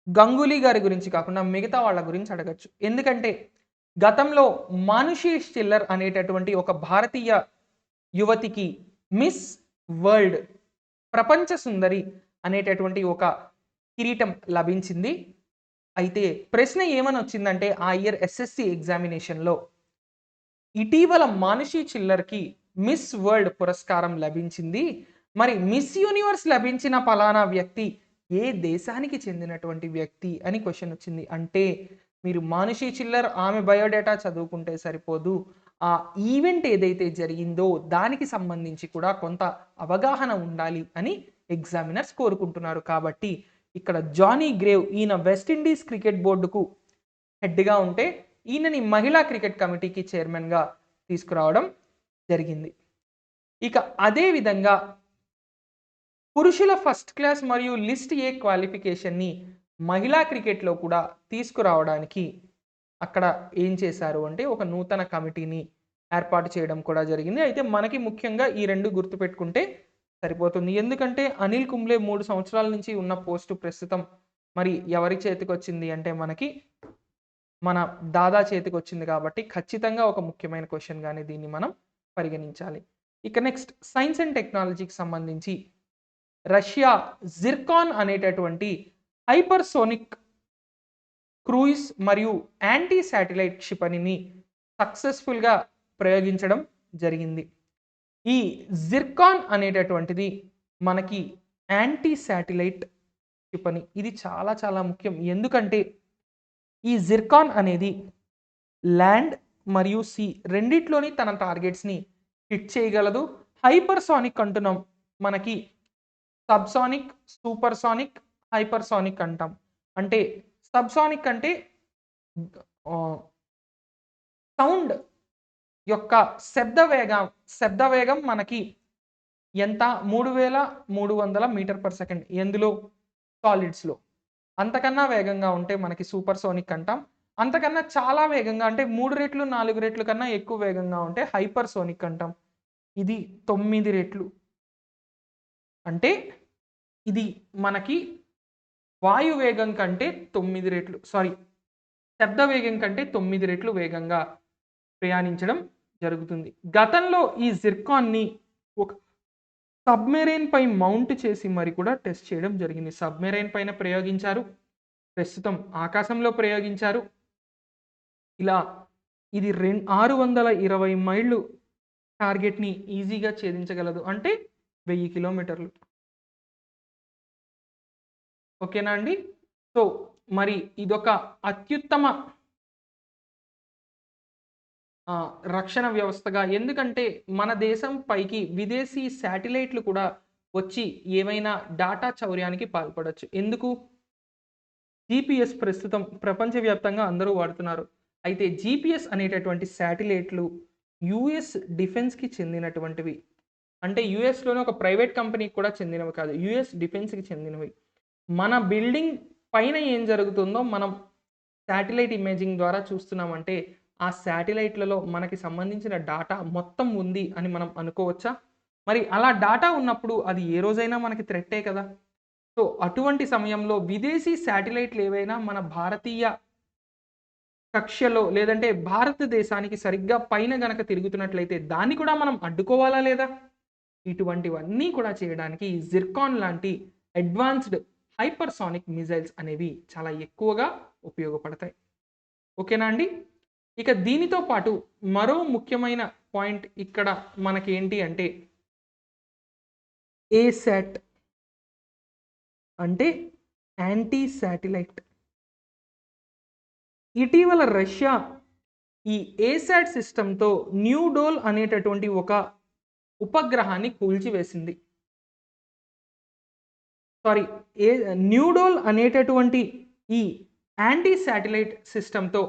గంగూలీ గారి గురించి కాకుండా మిగతా వాళ్ళ గురించి అడగచ్చు. ఎందుకంటే గతంలో మానుషి చిల్లర్ అనేటటువంటి ఒక భారతీయ యువతికి మిస్ వరల్డ్, ప్రపంచ సుందరి అనేటటువంటి ఒక కిరీటం లభించింది. అయితే ప్రశ్న ఏమని వచ్చిందంటే ఆ ఇయర్ ఎస్ఎస్సి ఎగ్జామినేషన్లో ఇటీవల మానుషి చిల్లర్కి మిస్ వరల్డ్ పురస్కారం లభించింది, మరి మిస్ యూనివర్స్ లభించిన ఫలానా వ్యక్తి ఏ దేశానికి చెందినటువంటి వ్యక్తి అని క్వశ్చన్ వచ్చింది. అంటే మీరు మానుషి చిల్లర్ ఆమె బయోడేటా చదువుకుంటే సరిపోదు, ఆ ఈవెంట్ ఏదైతే జరిగిందో దానికి సంబంధించి కూడా కొంత అవగాహన ఉండాలి అని ఎగ్జామినర్స్ కోరుకుంటున్నారు. కాబట్టి ఇక్కడ జానీ గ్రేవ్, ఈయన వెస్టిండీస్ క్రికెట్ బోర్డుకు హెడ్గా ఉంటే ఈయనని మహిళా క్రికెట్ కమిటీకి చైర్మన్గా తీసుకురావడం జరిగింది. ఇక అదే విధంగా పురుషుల ఫస్ట్ క్లాస్ మరియు లిస్ట్ ఏ క్వాలిఫికేషన్ని మహిళా క్రికెట్లో కూడా తీసుకురావడానికి అక్కడ ఏం చేశారు అంటే ఒక నూతన కమిటీని ఏర్పాటు చేయడం కూడా జరిగింది. అయితే మనకి ముఖ్యంగా ఈ రెండు గుర్తుపెట్టుకుంటే సరిపోతుంది. ఎందుకంటే అనిల్ కుంబ్లే 3 సంవత్సరాల నుంచి ఉన్న పోస్టు ప్రస్తుతం మరి ఎవరి చేతికి వచ్చింది అంటే మనకి మన దాదా చేతికి వచ్చింది. కాబట్టి ఖచ్చితంగా ఒక ముఖ్యమైన క్వశ్చన్గానే దీన్ని మనం పరిగణించాలి. ఇక నెక్స్ట్, సైన్స్ అండ్ టెక్నాలజీకి సంబంధించి రష్యా జిర్కాన్ అనేటటువంటి హైపర్సోనిక్ క్రూయిజ్ మరియు యాంటీ శాటిలైట్ క్షిపణిని సక్సెస్ఫుల్గా ప్రయోగించడం జరిగింది. ఈ జిర్కాన్ అనేటటువంటిది మనకి యాంటీ శాటిలైట్ క్షిపణి. ఇది చాలా చాలా ముఖ్యం. ఎందుకంటే ఈ జిర్కాన్ అనేది ల్యాండ్ మరియు సీ రెండిట్లోని తన టార్గెట్స్ని హిట్ చేయగలదు. హైపర్సానిక్ అంటున్నాం, మనకి సబ్సానిక్, సూపర్సానిక్, హైపర్సానిక్ అంటాం. అంటే సబ్సానిక్ అంటే సౌండ్ యొక్క శబ్ద వేగం మనకి ఎంత 3300 మీటర్ పర్ సెకండ్ ఎందులో సాలిడ్స్లో. అంతకన్నా వేగంగా ఉంటే మనకి సూపర్ సోనిక్ అంటాం. అంతకన్నా చాలా వేగంగా అంటే 3 రెట్లు 4 రెట్లు కన్నా ఎక్కువ వేగంగా ఉంటే హైపర్ సోనిక్ అంటాం. ఇది 9 రెట్లు. అంటే ఇది మనకి వాయు వేగం కంటే 9 రెట్లు శబ్ద వేగం కంటే 9 రెట్లు వేగంగా ప్రయాణించడం జరుగుతుంది. గతంలో ఈ జిర్కాన్ని ఒక సబ్మెరైన్ పై మౌంట్ చేసి మరి కూడా టెస్ట్ చేయడం జరిగింది. సబ్మెరైన్ పైన ప్రయోగించారు, ప్రస్తుతం ఆకాశంలో ప్రయోగించారు. ఇలా ఇది 620 మైళ్ళు టార్గెట్ని ఈజీగా ఛేదించగలదు, అంటే 1000 కిలోమీటర్లు. ఓకేనా అండి? సో మరి ఇదొక అత్యుత్తమ రక్షణ వ్యవస్థగా, ఎందుకంటే మన దేశం పైకి విదేశీ శాటిలైట్లు కూడా వచ్చి ఏమైనా డాటా చౌర్యానికి పాల్పడవచ్చు. ఎందుకు? జీపీఎస్ ప్రస్తుతం ప్రపంచవ్యాప్తంగా అందరూ వాడుతున్నారు. అయితే జీపీఎస్ అనేటటువంటి శాటిలైట్లు యుఎస్ డిఫెన్స్కి చెందినటువంటివి. అంటే యుఎస్లోనే ఒక ప్రైవేట్ కంపెనీకి కూడా చెందినవి కాదు, యుఎస్ డిఫెన్స్కి చెందినవి. మన బిల్డింగ్ పైన ఏం జరుగుతుందో మనం శాటిలైట్ ఇమేజింగ్ ద్వారా చూస్తున్నామంటే ఆ శాటిలైట్లలో మనకి సంబంధించిన డాటా మొత్తం ఉంది అని మనం అనుకోవచ్చా? మరి అలా డాటా ఉన్నప్పుడు అది ఏ రోజైనా మనకి థ్రెట్టే కదా. సో అటువంటి సమయంలో విదేశీ శాటిలైట్లు ఏవైనా మన భారతీయ కక్షలో లేదంటే భారతదేశానికి సరిగ్గా పైన గనక తిరుగుతున్నట్లయితే దాన్ని కూడా మనం అడ్డుకోవాలా లేదా? ఇటువంటివన్నీ కూడా చేయడానికి జిర్కాన్ లాంటి అడ్వాన్స్డ్ హైపర్సానిక్ మిజైల్స్ అనేవి చాలా ఎక్కువగా ఉపయోగపడతాయి. ఓకేనా అండి? ఇక దీనితో పాటు మరో ముఖ్యమైన పాయింట్ ఇక్కడ మనకి ఏంటి అంటే ఏసాట్ అంటే యాంటీ శాటిలైట్. ఇటీవల రష్యా ఈ ఏసాట్ సిస్టంతో న్యూడోల్ అనేటటువంటి ఒక ఉపగ్రహాన్ని కూల్చివేసింది. న్యూడోల్ అనేటటువంటి ఈ యాంటీ శాటిలైట్ సిస్టంతో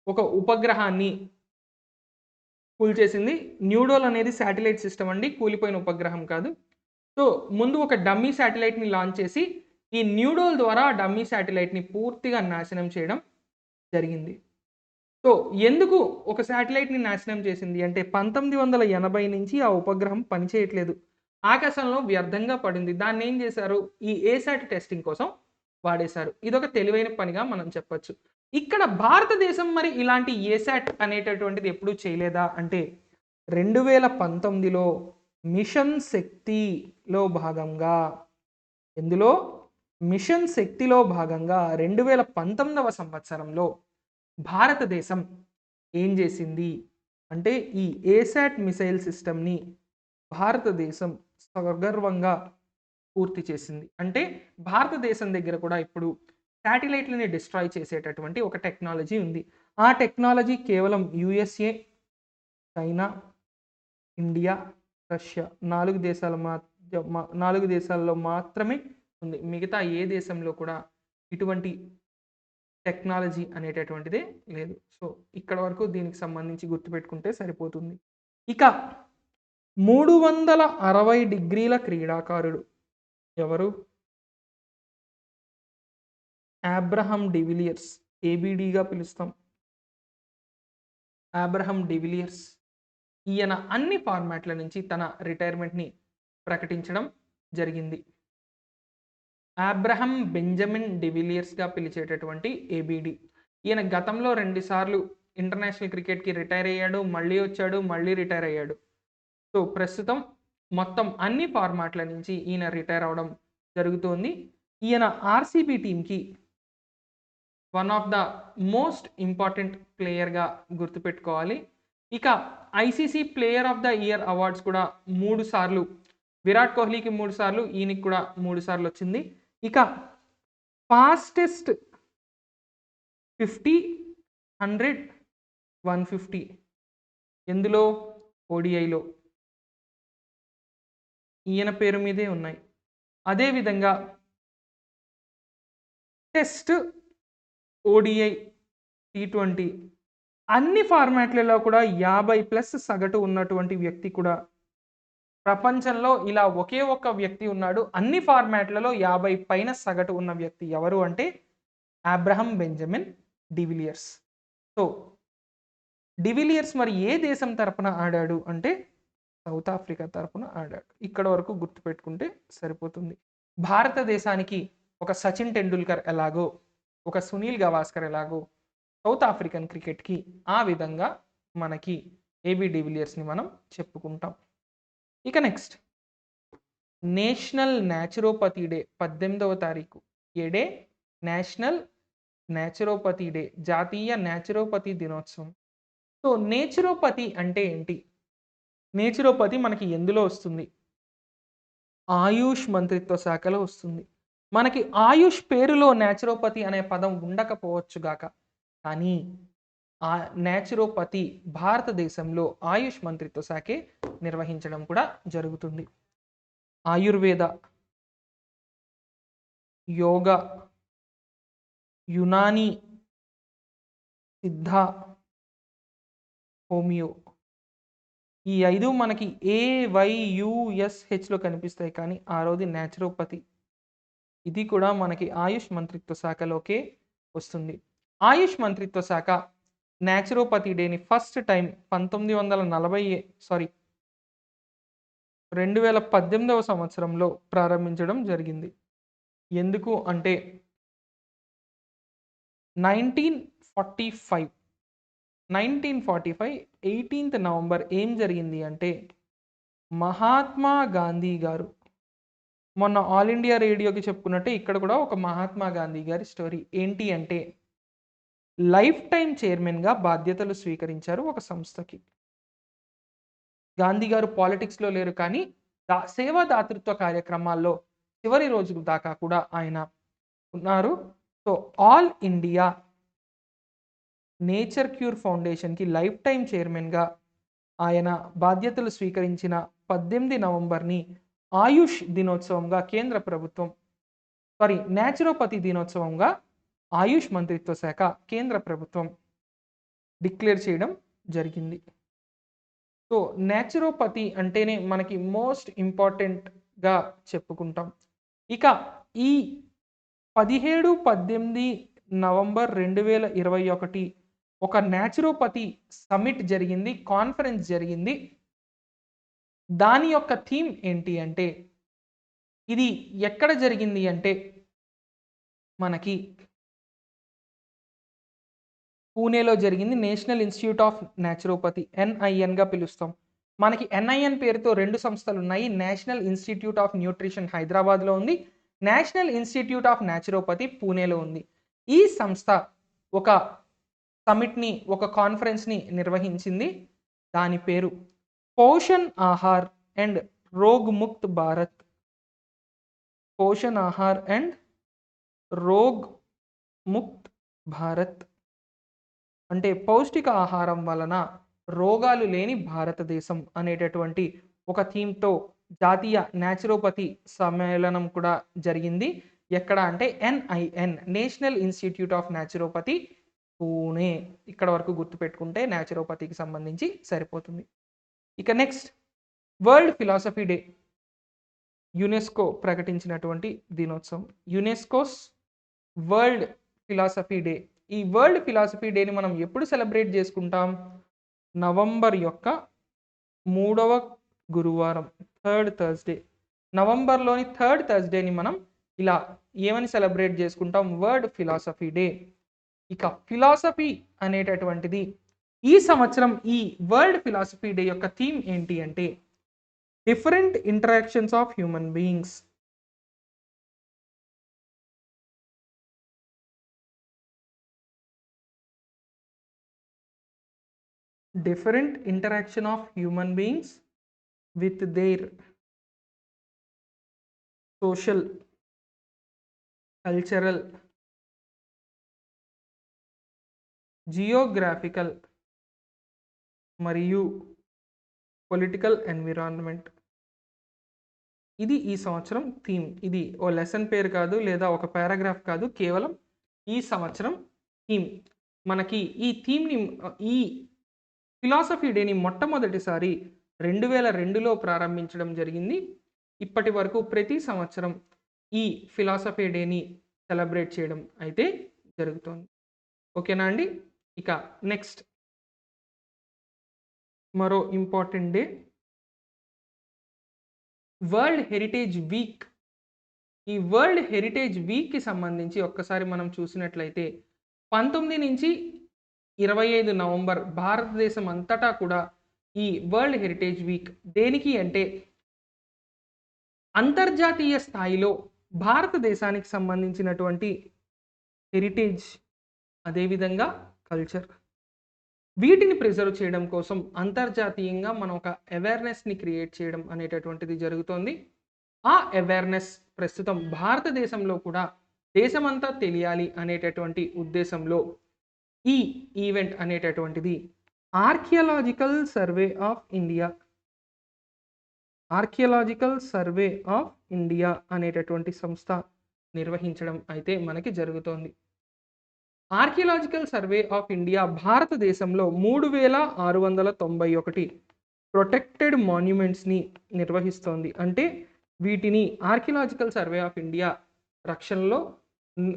ఒక ఉపగ్రహాన్ని కూల్చేసింది. న్యూడోల్ అనేది శాటిలైట్ సిస్టమ్ అండి, కూలిపోయిన ఉపగ్రహం కాదు. సో ముందు ఒక డమ్మీ శాటిలైట్ని లాంచ్ చేసి ఈ న్యూడోల్ ద్వారా డమ్మీ శాటిలైట్ని పూర్తిగా నాశనం చేయడం జరిగింది. సో ఎందుకు ఒక శాటిలైట్ని నాశనం చేసింది అంటే 1980 నుంచి ఆ ఉపగ్రహం పనిచేయట్లేదు, ఆకాశంలో వ్యర్థంగా పడింది. దాన్ని ఏం చేశారు, ఈ ఏసాట్ టెస్టింగ్ కోసం వాడేశారు. ఇదొక తెలివైన పనిగా మనం చెప్పొచ్చు. ఇక్కడ భారతదేశం మరి ఇలాంటి ఏసాట్ అనేటటువంటిది ఎప్పుడూ చేయలేదా అంటే 2019లో మిషన్ శక్తిలో భాగంగా మిషన్ శక్తిలో భాగంగా 2019వ సంవత్సరంలో భారతదేశం ఏం చేసింది అంటే ఈ ఏసాట్ మిసైల్ సిస్టమ్ని భారతదేశం సగర్వంగా పూర్తి చేసింది. అంటే భారతదేశం దగ్గర కూడా ఇప్పుడు శాటిలైట్లని డిస్ట్రాయ్ చేసేటటువంటి ఒక టెక్నాలజీ ఉంది. ఆ టెక్నాలజీ కేవలం యుఎస్ఏ, చైనా, ఇండియా, రష్యా 4 దేశాల్లో మాత్రమే ఉంది. మిగతా ఏ దేశంలో కూడా ఇటువంటి టెక్నాలజీ అనేటటువంటిదే లేదు. సో ఇక్కడ వరకు దీనికి సంబంధించి గుర్తుపెట్టుకుంటే సరిపోతుంది. ఇక 360 డిగ్రీల క్రీడాకారుడు ఎవరు? అబ్రహం డివిలియర్స్, ఏబిడిగా పిలుస్తాం. అబ్రహం డివిలియర్స్ ఈయన అన్ని ఫార్మాట్ల నుంచి తన రిటైర్మెంట్ని ప్రకటించడం జరిగింది. అబ్రహం బెంజమిన్ డివిలియర్స్గా పిలిచేటటువంటి ఏబిడి. ఈయన గతంలో 2 సార్లు ఇంటర్నేషనల్ క్రికెట్కి రిటైర్ అయ్యాడు, మళ్ళీ వచ్చాడు, మళ్ళీ రిటైర్ అయ్యాడు. సో ప్రస్తుతం మొత్తం అన్ని ఫార్మాట్ల నుంచి ఈయన రిటైర్ అవడం జరుగుతోంది. ఈయన ఆర్సీబీ టీంకి one of the most important ప్లేయర్గా గుర్తుపెట్టుకోవాలి. ఇక ICC player of the year awards కూడా 3 సార్లు విరాట్ కోహ్లీకి 3 సార్లు, ఈయనకి కూడా 3 సార్లు వచ్చింది. ఇక ఫాస్టెస్ట్ 50, 100, 150 ఎందులో? ఓడిఐలో ఈయన పేరు మీదే ఉన్నాయి. అదేవిధంగా టెస్ట్, ఓడిఐ, టీ20 అన్ని ఫార్మాట్లలో కూడా 50+ సగటు ఉన్నటువంటి వ్యక్తి కూడా ప్రపంచంలో ఇలా ఒకే ఒక్క వ్యక్తి ఉన్నాడు. అన్ని ఫార్మాట్లలో 50 పైన సగటు ఉన్న వ్యక్తి ఎవరు అంటే Abraham Benjamin de Villiers. So de Villiers మరి ఏ దేశం తరపున ఆడాడు అంటే సౌత్ ఆఫ్రికా తరపున ఆడాడు. ఇక్కడ వరకు గుర్తుపెట్టుకుంటే సరిపోతుంది. భారతదేశానికి ఒక సచిన్ టెండూల్కర్ ఎలాగో, ఒక సునీల్ గవాస్కర్ ఎలాగో సౌత్ ఆఫ్రికన్ క్రికెట్కి, ఆ విధంగా మనకి ఏబీ డివిలియర్స్ని మనం చెప్పుకుంటాం. ఇక నెక్స్ట్ నేషనల్ న్యాచురోపతి డే 18వ తారీఖు. ఏ డే? నేషనల్ న్యాచురోపతి డే, జాతీయ న్యాచురోపతి దినోత్సవం. సో నేచురోపతి అంటే ఏంటి? నేచురోపతి మనకి ఎందులో వస్తుంది? ఆయుష్ మంత్రిత్వ శాఖలో వస్తుంది. మనకి ఆయుష్ పేరులో నేచురోపతి అనే పదం ఉండకపోవచ్చు గాక, కానీ ఆ నేచురోపతి భారతదేశంలో ఆయుష్ మంత్రిత్వ శాఖే నిర్వహించడం కూడా జరుగుతుంది. ఆయుర్వేద, యోగా, యునాని, సిద్ధ, హోమియో ఈ 5 మనకి AYUSHలో కనిపిస్తాయి, కానీ ఆ రోజు నేచురోపతి ఇది కూడా మనకి ఆయుష్ మంత్రిత్వ శాఖలోకే వస్తుంది. ఆయుష్ మంత్రిత్వ శాఖ నేచురోపతి డేని ఫస్ట్ టైం 2018వ సంవత్సరంలో ప్రారంభించడం జరిగింది. ఎందుకు అంటే 1945 18th నవంబర్ ఏం జరిగింది అంటే మహాత్మా గాంధీ గారు, మొన్న ఆల్ ఇండియా రేడియోకి చెప్పుకున్నట్టే ఇక్కడ కూడా ఒక మహాత్మా గాంధీ గారి స్టోరీ ఏంటి అంటే లైఫ్ టైం చైర్మన్గా బాధ్యతలు స్వీకరించారు ఒక సంస్థకి. గాంధీ గారు పాలిటిక్స్లో లేరు, కానీ సేవా దాతృత్వ కార్యక్రమాల్లో చివరి రోజుల దాకా కూడా ఆయన ఉన్నారు. So all India nature cure ఫౌండేషన్కి లైఫ్ టైం చైర్మన్గా ఆయన బాధ్యతలు స్వీకరించిన 18 నవంబర్ని ఆయుష్ దినోత్సవంగా కేంద్ర ప్రభుత్వం నేచురోపతి దినోత్సవంగా ఆయుష్ మంత్రిత్వ శాఖ కేంద్ర ప్రభుత్వం డిక్లేర్ చేయడం జరిగింది. సో నేచురోపతి అంటేనే మనకి మోస్ట్ ఇంపార్టెంట్గా చెప్పుకుంటాం. ఇక ఈ 17-18 నవంబర్ 2021 ఒక నేచురోపతి సమిట్ జరిగింది, కాన్ఫరెన్స్ జరిగింది. దాని యొక్క థీమ్ ఏంటి అంటే ఇది ఎక్కడ జరిగింది అంటే మనకి పూణేలో జరిగింది. నేషనల్ ఇన్స్టిట్యూట్ ఆఫ్ న్యాచురోపతి, NINగా పిలుస్తాం. మనకి NIN పేరుతో 2 సంస్థలు ఉన్నాయి. నేషనల్ ఇన్స్టిట్యూట్ ఆఫ్ న్యూట్రిషన్ హైదరాబాద్లో ఉంది, నేషనల్ ఇన్స్టిట్యూట్ ఆఫ్ న్యాచురోపతి పూణేలో ఉంది. ఈ సంస్థ ఒక సమిట్ని, ఒక కాన్ఫరెన్స్ని నిర్వహించింది. దాని పేరు పోషణ్ ఆహార్ అండ్ రోగ్ ముక్త్ భారత్. పోషణ్ ఆహార్ అండ్ రోగ్ ముక్త్ భారత్ అంటే పౌష్టిక ఆహారం వలన రోగాలు లేని భారతదేశం అనేటటువంటి ఒక థీమ్తో జాతీయ న్యాచురోపతి సమ్మేళనం కూడా జరిగింది. ఎక్కడ అంటే NIN, national institute of naturopathy Pune. ఇక్కడ వరకు గుర్తుపెట్టుకుంటే న్యాచురోపతికి సంబంధించి సరిపోతుంది. ఇక next world philosophy day, UNESCO ప్రకటించినటువంటి దినోత్సవం. UNESCO's world philosophy day. ఈ వరల్డ్ ఫిలాసఫీ డేని మనం ఎప్పుడు సెలబ్రేట్ చేసుకుంటాం? నవంబర్ యొక్క 3వ గురువారం, థర్డ్ థర్స్డే. నవంబర్లోని థర్డ్ థర్స్డేని మనం ఇలా ఏమని సెలబ్రేట్ చేసుకుంటాం? World philosophy day. ఇక ఫిలాసఫీ అనేటటువంటిది ఈ సంవత్సరం ఈ వరల్డ్ ఫిలాసఫీ డే యొక్క థీమ్ ఏంటి అంటే different interactions of human beings. Different interaction of human beings with their social, cultural, geographical మరియు పొలిటికల్ ఎన్విరాన్మెంట్. ఇది ఈ సంవత్సరం థీమ్. ఇది ఓ లెసన్ పేరు కాదు, లేదా ఒక పారాగ్రాఫ్ కాదు, కేవలం ఈ సంవత్సరం థీమ్. మనకి ఈ థీమ్ని, ఈ ఫిలాసఫీ డేని మొట్టమొదటిసారి 2002లో ప్రారంభించడం జరిగింది. ఇప్పటి వరకు ప్రతి సంవత్సరం ఈ ఫిలాసఫీ డేని సెలబ్రేట్ చేయడం అయితే జరుగుతోంది. ఓకేనా అండి? ఇక నెక్స్ట్ మరో important day world heritage week. ఈ వరల్డ్ హెరిటేజ్ వీక్కి సంబంధించి ఒక్కసారి మనం చూసినట్లయితే 19 నుంచి 25 నవంబర్ భారతదేశం అంతటా కూడా ఈ వరల్డ్ హెరిటేజ్ వీక్ దేనికి అంటే అంతర్జాతీయ స్థాయిలో భారతదేశానికి సంబంధించినటువంటి హెరిటేజ్, అదేవిధంగా కల్చర్, వీటిని ప్రిజర్వ్ చేయడం కోసం అంతర్జాతీయంగా మనం ఒక అవేర్నెస్ని క్రియేట్ చేయడం అనేటటువంటిది జరుగుతోంది. ఆ అవేర్నెస్ ప్రస్తుతం భారతదేశంలో కూడా దేశమంతా తెలియాలి అనేటటువంటి ఉద్దేశంలో ఈ ఈవెంట్ అనేటటువంటిది archaeological survey of India, archaeological survey of India అనేటటువంటి సంస్థ నిర్వహించడం అయితే మనకి జరుగుతోంది. ఆర్కియాలజికల్ సర్వే ఆఫ్ ఇండియా భారతదేశంలో 3691 ప్రొటెక్టెడ్ మాన్యుమెంట్స్ని నిర్వహిస్తోంది. అంటే వీటిని ఆర్కియాలజికల్ సర్వే ఆఫ్ ఇండియా రక్షణలో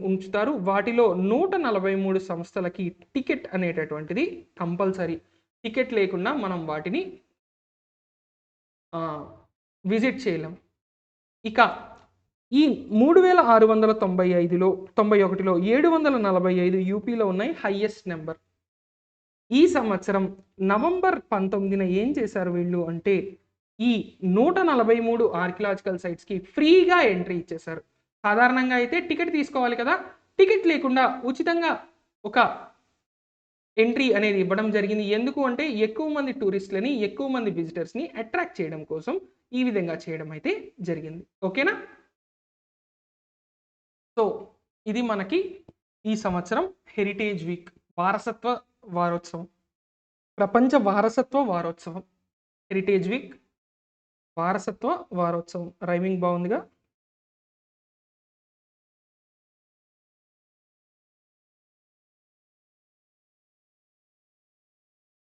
ఉంచుతారు. వాటిలో 143 సంస్థలకి టికెట్ అనేటటువంటిది కంపల్సరీ. టికెట్ లేకుండా మనం వాటిని విజిట్ చేయలేం. ఇక ఈ 3691లో 745 యూపీలో ఉన్నాయి హైయెస్ట్ నెంబర్. ఈ సంవత్సరం నవంబర్ 19న ఏం చేశారు వీళ్ళు అంటే ఈ 143 ఆర్కియాలజికల్ సైట్స్కి ఫ్రీగా ఎంట్రీ ఇచ్చేశారు. సాధారణంగా అయితే టికెట్ తీసుకోవాలి కదా, టికెట్ లేకుండా ఉచితంగా ఒక ఎంట్రీ అనేది ఇవ్వడం జరిగింది. ఎందుకు అంటే ఎక్కువ మంది టూరిస్టులని, ఎక్కువ మంది విజిటర్స్ని అట్రాక్ట్ చేయడం కోసం ఈ విధంగా చేయడం అయితే జరిగింది. ఓకేనా? సో ఇది మనకి ఈ సంవత్సరం హెరిటేజ్ వీక్, వారసత్వ వారోత్సవం, ప్రపంచ వారసత్వ వారోత్సవం. హెరిటేజ్ వీక్, వారసత్వ వారోత్సవం, రైమింగ్ బాగుందిగా.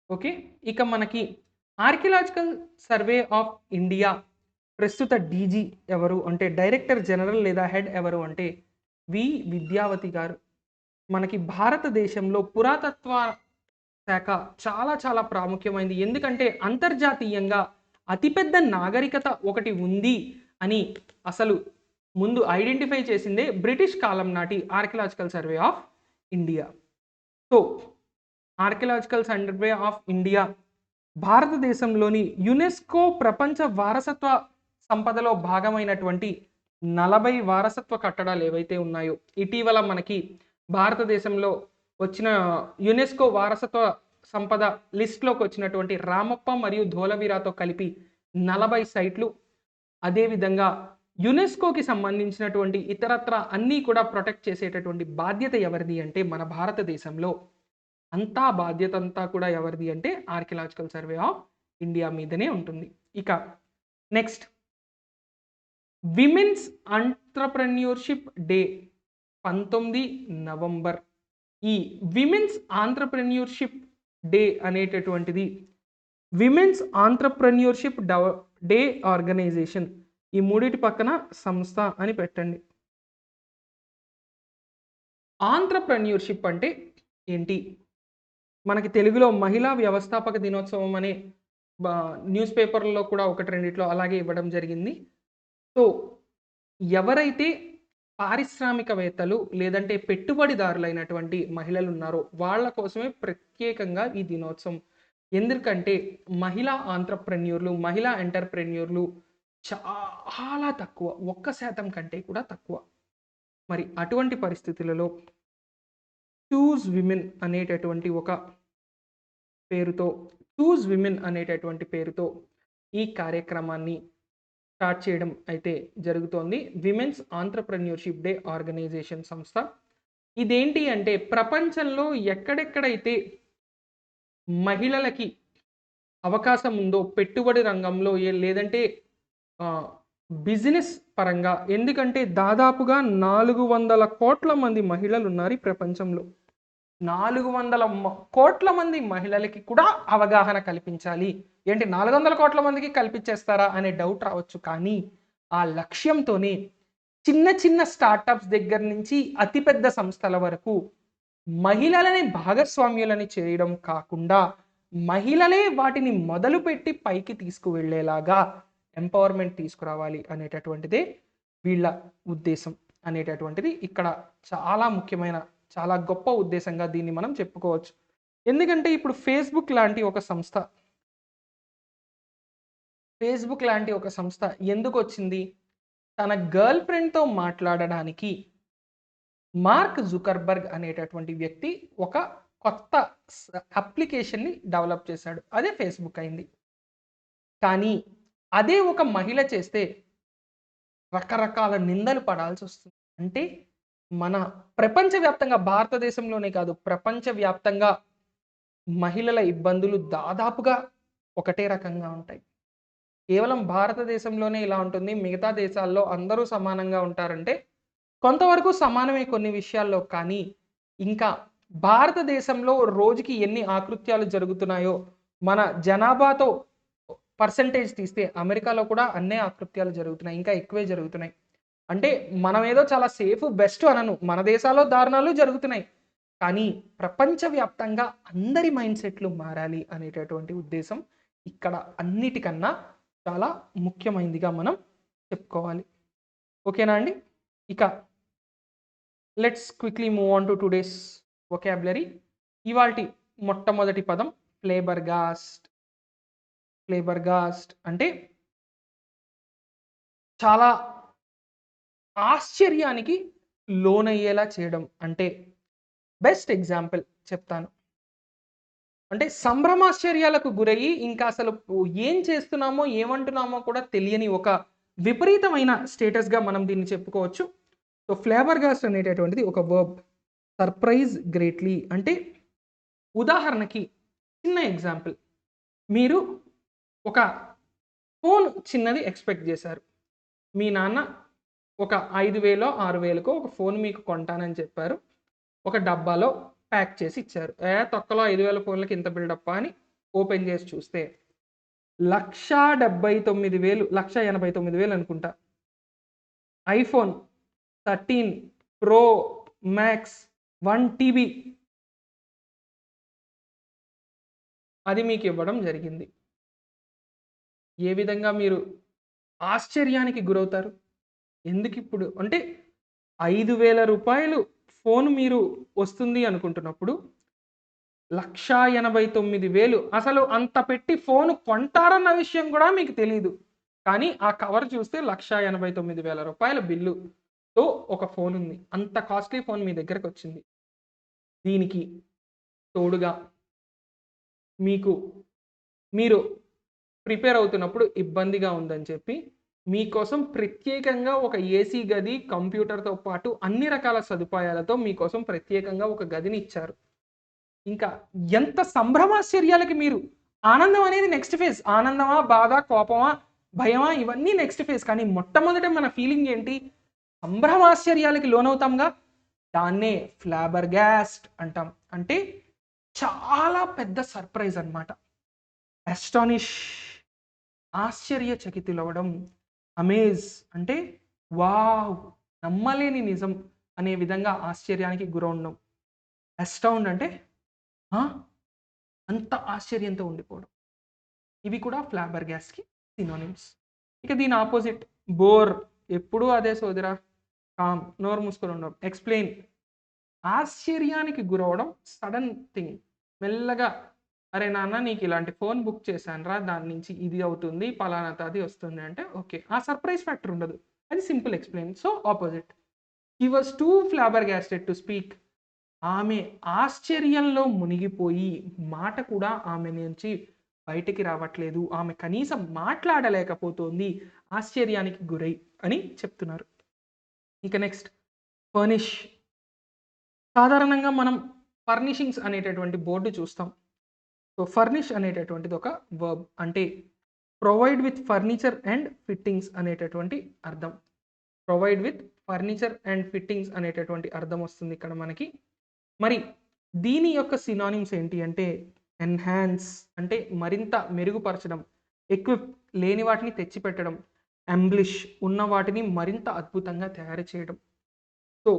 ఓకే, ఇక మనకి ఆర్కియాలజికల్ సర్వే ఆఫ్ ఇండియా ప్రస్తుత డీజీ ఎవరు అంటే, డైరెక్టర్ జనరల్ లేదా హెడ్ ఎవరు అంటే వి విద్యావతి గారు. మనకి భారతదేశంలో పురాతత్వ శాఖ చాలా చాలా ప్రాముఖ్యమైనది. ఎందుకంటే అంతర్జాతీయంగా అతిపెద్ద నాగరికత ఒకటి ఉంది అని అసలు ముందు ఐడెంటిఫై చేసిందే బ్రిటిష్ కాలం నాటి archaeological survey of India. So archaeological survey of India భారతదేశంలోని యునెస్కో ప్రపంచ వారసత్వ సంపదలో భాగమైనటువంటి 40 వారసత్వ కట్టడాలు ఏవైతే ఉన్నాయో, ఇటీవల మనకి భారతదేశంలో వచ్చిన యునెస్కో వారసత్వ సంపద లిస్ట్లోకి వచ్చినటువంటి రామప్ప మరియు ధోలవీరాతో కలిపి 40 సైట్లు, అదేవిధంగా యునెస్కోకి సంబంధించినటువంటి ఇతరత్ర అన్నీ కూడా ప్రొటెక్ట్ చేసేటటువంటి బాధ్యత ఎవరిది అంటే మన భారతదేశంలో అంతా బాధ్యత అంతా కూడా ఎవరిది అంటే ఆర్కియాలజికల్ సర్వే ఆఫ్ ఇండియా మీదనే ఉంటుంది. ఇక next women's entrepreneurship day 19 November. ఈ విమెన్స్ ఆంట్రప్రెన్యూర్షిప్ డే అనేటటువంటిది విమెన్స్ ఆంట్రప్రెన్యూర్షిప్ డే ఆర్గనైజేషన్, ఈ మూడిటి పక్కన సంస్థ అని పెట్టండి. ఆంట్రప్రెన్యూర్షిప్ అంటే ఏంటి? మనకి తెలుగులో మహిళా వ్యవస్థాపక దినోత్సవం అనే న్యూస్ పేపర్లో కూడా ఒకటి రెండిట్లో అలాగే ఇవ్వడం జరిగింది. సో ఎవరైతే పారిశ్రామికవేత్తలు లేదంటే పెట్టుబడిదారులైనటువంటి మహిళలు ఉన్నారో వాళ్ళ కోసమే ప్రత్యేకంగా ఈ దినోత్సవం. ఎందుకంటే మహిళా ఆంట్రప్రెన్యూర్లు, మహిళా ఎంటర్ప్రెన్యూర్లు చాలా తక్కువ, 1% కంటే కూడా తక్కువ. మరి అటువంటి పరిస్థితులలో చూజ్ విమెన్ అనేటటువంటి ఒక పేరుతో చూజ్ విమెన్ అనేటటువంటి పేరుతో ఈ కార్యక్రమాన్ని స్టార్ట్ చేయడం అయితే జరుగుతోంది. విమెన్స్ ఆంట్రప్రెన్యూర్షిప్ డే ఆర్గనైజేషన్ సంస్థ. ఇదేంటి అంటే ప్రపంచంలో ఎక్కడెక్కడైతే మహిళలకి అవకాశం ఉందో పెట్టుబడి రంగంలో లేదంటే బిజినెస్ పరంగా, ఎందుకంటే దాదాపుగా 400 కోట్ల మంది మహిళలు ఉన్నారు ఈ ప్రపంచంలో. 400 కోట్ల మంది మహిళలకి కూడా అవగాహన కల్పించాలి. ఏంటి 400 కోట్ల మందికి కల్పించేస్తారా అనే డౌట్ రావచ్చు. కానీ ఆ లక్ష్యంతోనే చిన్న చిన్న స్టార్టప్స్ దగ్గర నుంచి అతిపెద్ద సంస్థల వరకు మహిళలని భాగస్వామ్యులని చేయడం కాకుండా మహిళలే వాటిని మొదలుపెట్టి పైకి తీసుకువెళ్ళేలాగా ఎంపవర్మెంట్ తీసుకురావాలి అనేటటువంటిదే వీళ్ళ ఉద్దేశం అనేటటువంటిది ఇక్కడ చాలా ముఖ్యమైన, చాలా గొప్ప ఉద్దేశంగా దీన్ని మనం చెప్పుకోవచ్చు. ఎందుకంటే ఇప్పుడు ఫేస్బుక్ లాంటి ఒక సంస్థ ఎందుకు వచ్చింది? తన గర్ల్ ఫ్రెండ్తో మాట్లాడడానికి మార్క్ జుకర్బర్గ్ అనేటటువంటి వ్యక్తి ఒక కొత్త అప్లికేషన్ని డెవలప్ చేశాడు. అదే ఫేస్బుక్ అయింది. కానీ అదే ఒక మహిళ చేస్తే రకరకాల నిందలు పడాల్సి వస్తుంది. అంటే మన ప్రపంచవ్యాప్తంగా, భారతదేశంలోనే కాదు ప్రపంచవ్యాప్తంగా మహిళల ఇబ్బందులు దాదాపుగా ఒకటే రకంగా ఉంటాయి. కేవలం భారతదేశంలోనే ఇలా ఉంటుంది, మిగతా దేశాల్లో అందరూ సమానంగా ఉంటారంటే కొంతవరకు సమానమే కొన్ని విషయాల్లో. కానీ ఇంకా భారతదేశంలో రోజుకి ఎన్ని ఆకృత్యాలు జరుగుతున్నాయో మన జనాభాతో పర్సంటేజ్ తీస్తే అమెరికాలో కూడా అన్నే ఆకృత్యాలు జరుగుతున్నాయి, ఇంకా ఎక్కువే జరుగుతున్నాయి. అంటే మనం ఏదో చాలా సేఫ్ బెస్ట్ అనను, మన దేశాల్లో దారుణాలు జరుగుతున్నాయి. కానీ ప్రపంచవ్యాప్తంగా అందరి మైండ్ సెట్లు మారాలి అనేటటువంటి ఉద్దేశం ఇక్కడ అన్నిటికన్నా చాలా ముఖ్యమైనదిగా మనం చెప్పుకోవాలి. ఓకేనా అండి? ఇక let's quickly move on to today's vocabulary. ఇవాల్టి మొట్టమొదటి పదం ఫ్లేబర్గాస్ట్. ఫ్లేబర్గాస్ట్ అంటే చాలా ఆశ్చర్యానికి లోనయ్యేలా చేయడం. అంటే బెస్ట్ ఎగ్జాంపుల్ చెప్తాను. అంటే సంభ్రమాశ్చర్యాలకు గురయ్యి ఇంకా అసలు ఏం చేస్తున్నామో ఏమంటున్నామో కూడా తెలియని ఒక విపరీతమైన స్టేటస్గా మనం దీన్ని చెప్పుకోవచ్చు. సో ఫ్లేబర్గాస్ట్ అనేటటువంటిది ఒక వర్బ్. సర్ప్రైజ్ గ్రేట్లీ అంటే, ఉదాహరణకి చిన్న ఎగ్జాంపుల్, మీరు ఒక ఫోన్ చిన్నది ఎక్స్పెక్ట్ చేశారు. మీ నాన్న ఒక 5,000 6,000కో ఒక ఫోన్ మీకు కొంటానని చెప్పారు. ఒక డబ్బాలో ప్యాక్ చేసి ఇచ్చారు. తొక్కలో 5,000 ఫోన్లకి ఇంత బిల్డప్పా అని ఓపెన్ చేసి చూస్తే 1,79,000 1,89,000 అనుకుంటా ఐఫోన్ 13 ప్రో మ్యాక్స్ 1 TB అది మీకు ఇవ్వడం జరిగింది. ఏ విధంగా మీరు ఆశ్చర్యానికి గురవుతారు? ఎందుకు ఇప్పుడు అంటే 5,000 రూపాయలు ఫోన్ మీరు వస్తుంది అనుకుంటున్నప్పుడు 1,89,000 అసలు అంత పెట్టి ఫోన్ కొంటారన్న విషయం కూడా మీకు తెలీదు. కానీ ఆ కవర్ చూస్తే 1,89,000 రూపాయల బిల్లుతో ఒక ఫోన్ ఉంది. అంత కాస్ట్లీ ఫోన్ మీ దగ్గరకు వచ్చింది. దీనికి తోడుగా మీరు ప్రిపేర్ అవుతున్నప్పుడు ఇబ్బందిగా ఉందని చెప్పి మీకోసం ప్రత్యేకంగా ఒక ఏసీ గది, కంప్యూటర్తో పాటు అన్ని రకాల సదుపాయాలతో మీకోసం ప్రత్యేకంగా ఒక గదిని ఇచ్చారు. ఇంకా ఎంత సంభ్రమాశ్చర్యాలకి మీరు, ఆనందం అనేది నెక్స్ట్ ఫేజ్. ఆనందమా, బాధ, కోపమా, భయమా, ఇవన్నీ నెక్స్ట్ ఫేజ్. కానీ మొట్టమొదట మన ఫీలింగ్ ఏంటి? సంభ్రమాశ్చర్యాలకి లోనవుతాంగా, దాన్నే ఫ్లాబర్గాస్ట్ అంటాం. అంటే చాలా పెద్ద సర్ప్రైజ్ అన్నమాట. అస్టానిష్ ఆశ్చర్యచకితులవడం. అమేజ్ అంటే వావ్, నమ్మలేని నిజం అనే విధంగా ఆశ్చర్యానికి గురవడం. అస్టౌండ్ అంటే అంత ఆశ్చర్యంతో ఉండిపోవడం. ఇవి కూడా ఫ్లాబర్గాస్ట్కి సినోనిమ్స్. ఇక దీని ఆపోజిట్ బోర్. ఎప్పుడూ అదే సోదరా, కామ్, నోరు మూసుకొని ఉండడం. ఎక్స్ప్లెయిన్ ఆశ్చర్యానికి గురవడం, సడన్ థింగ్. మెల్లగా అరే నాన్న నీకు ఇలాంటి ఫోన్ బుక్ చేశాను రా, దాని నుంచి ఇది అవుతుంది, పలానా అది వస్తుంది అంటే ఓకే, ఆ సర్ప్రైజ్ ఫ్యాక్టర్ ఉండదు. అది simple explain. So opposite. He was too flabbergasted to speak. ఆమె ఆశ్చర్యంలో మునిగిపోయి మాట కూడా ఆమె నుంచి బయటికి రావట్లేదు, ఆమె కనీసం మాట్లాడలేకపోతోంది, ఆశ్చర్యానికి గురై అని చెప్తున్నారు. ఇక నెక్స్ట్ ఫర్నిష్. సాధారణంగా మనం ఫర్నిషింగ్స్ అనేటటువంటి బోర్డు చూస్తాం. సో ఫర్నిష్ అనేటటువంటిది ఒక వర్బ్, అంటే provide with furniture and fittings అనేటటువంటి అర్థం. Provide with furniture and fittings అనేటటువంటి అర్థం వస్తుంది ఇక్కడ మనకి. మరి దీని యొక్క సినానిమ్స్ ఏంటి అంటే ఎన్హాన్స్ అంటే మరింత మెరుగుపరచడం, ఎక్విప్ లేని వాటిని తెచ్చిపెట్టడం, ఎంబ్లిష్ ఉన్న వాటిని మరింత అద్భుతంగా తయారు చేయడం. సో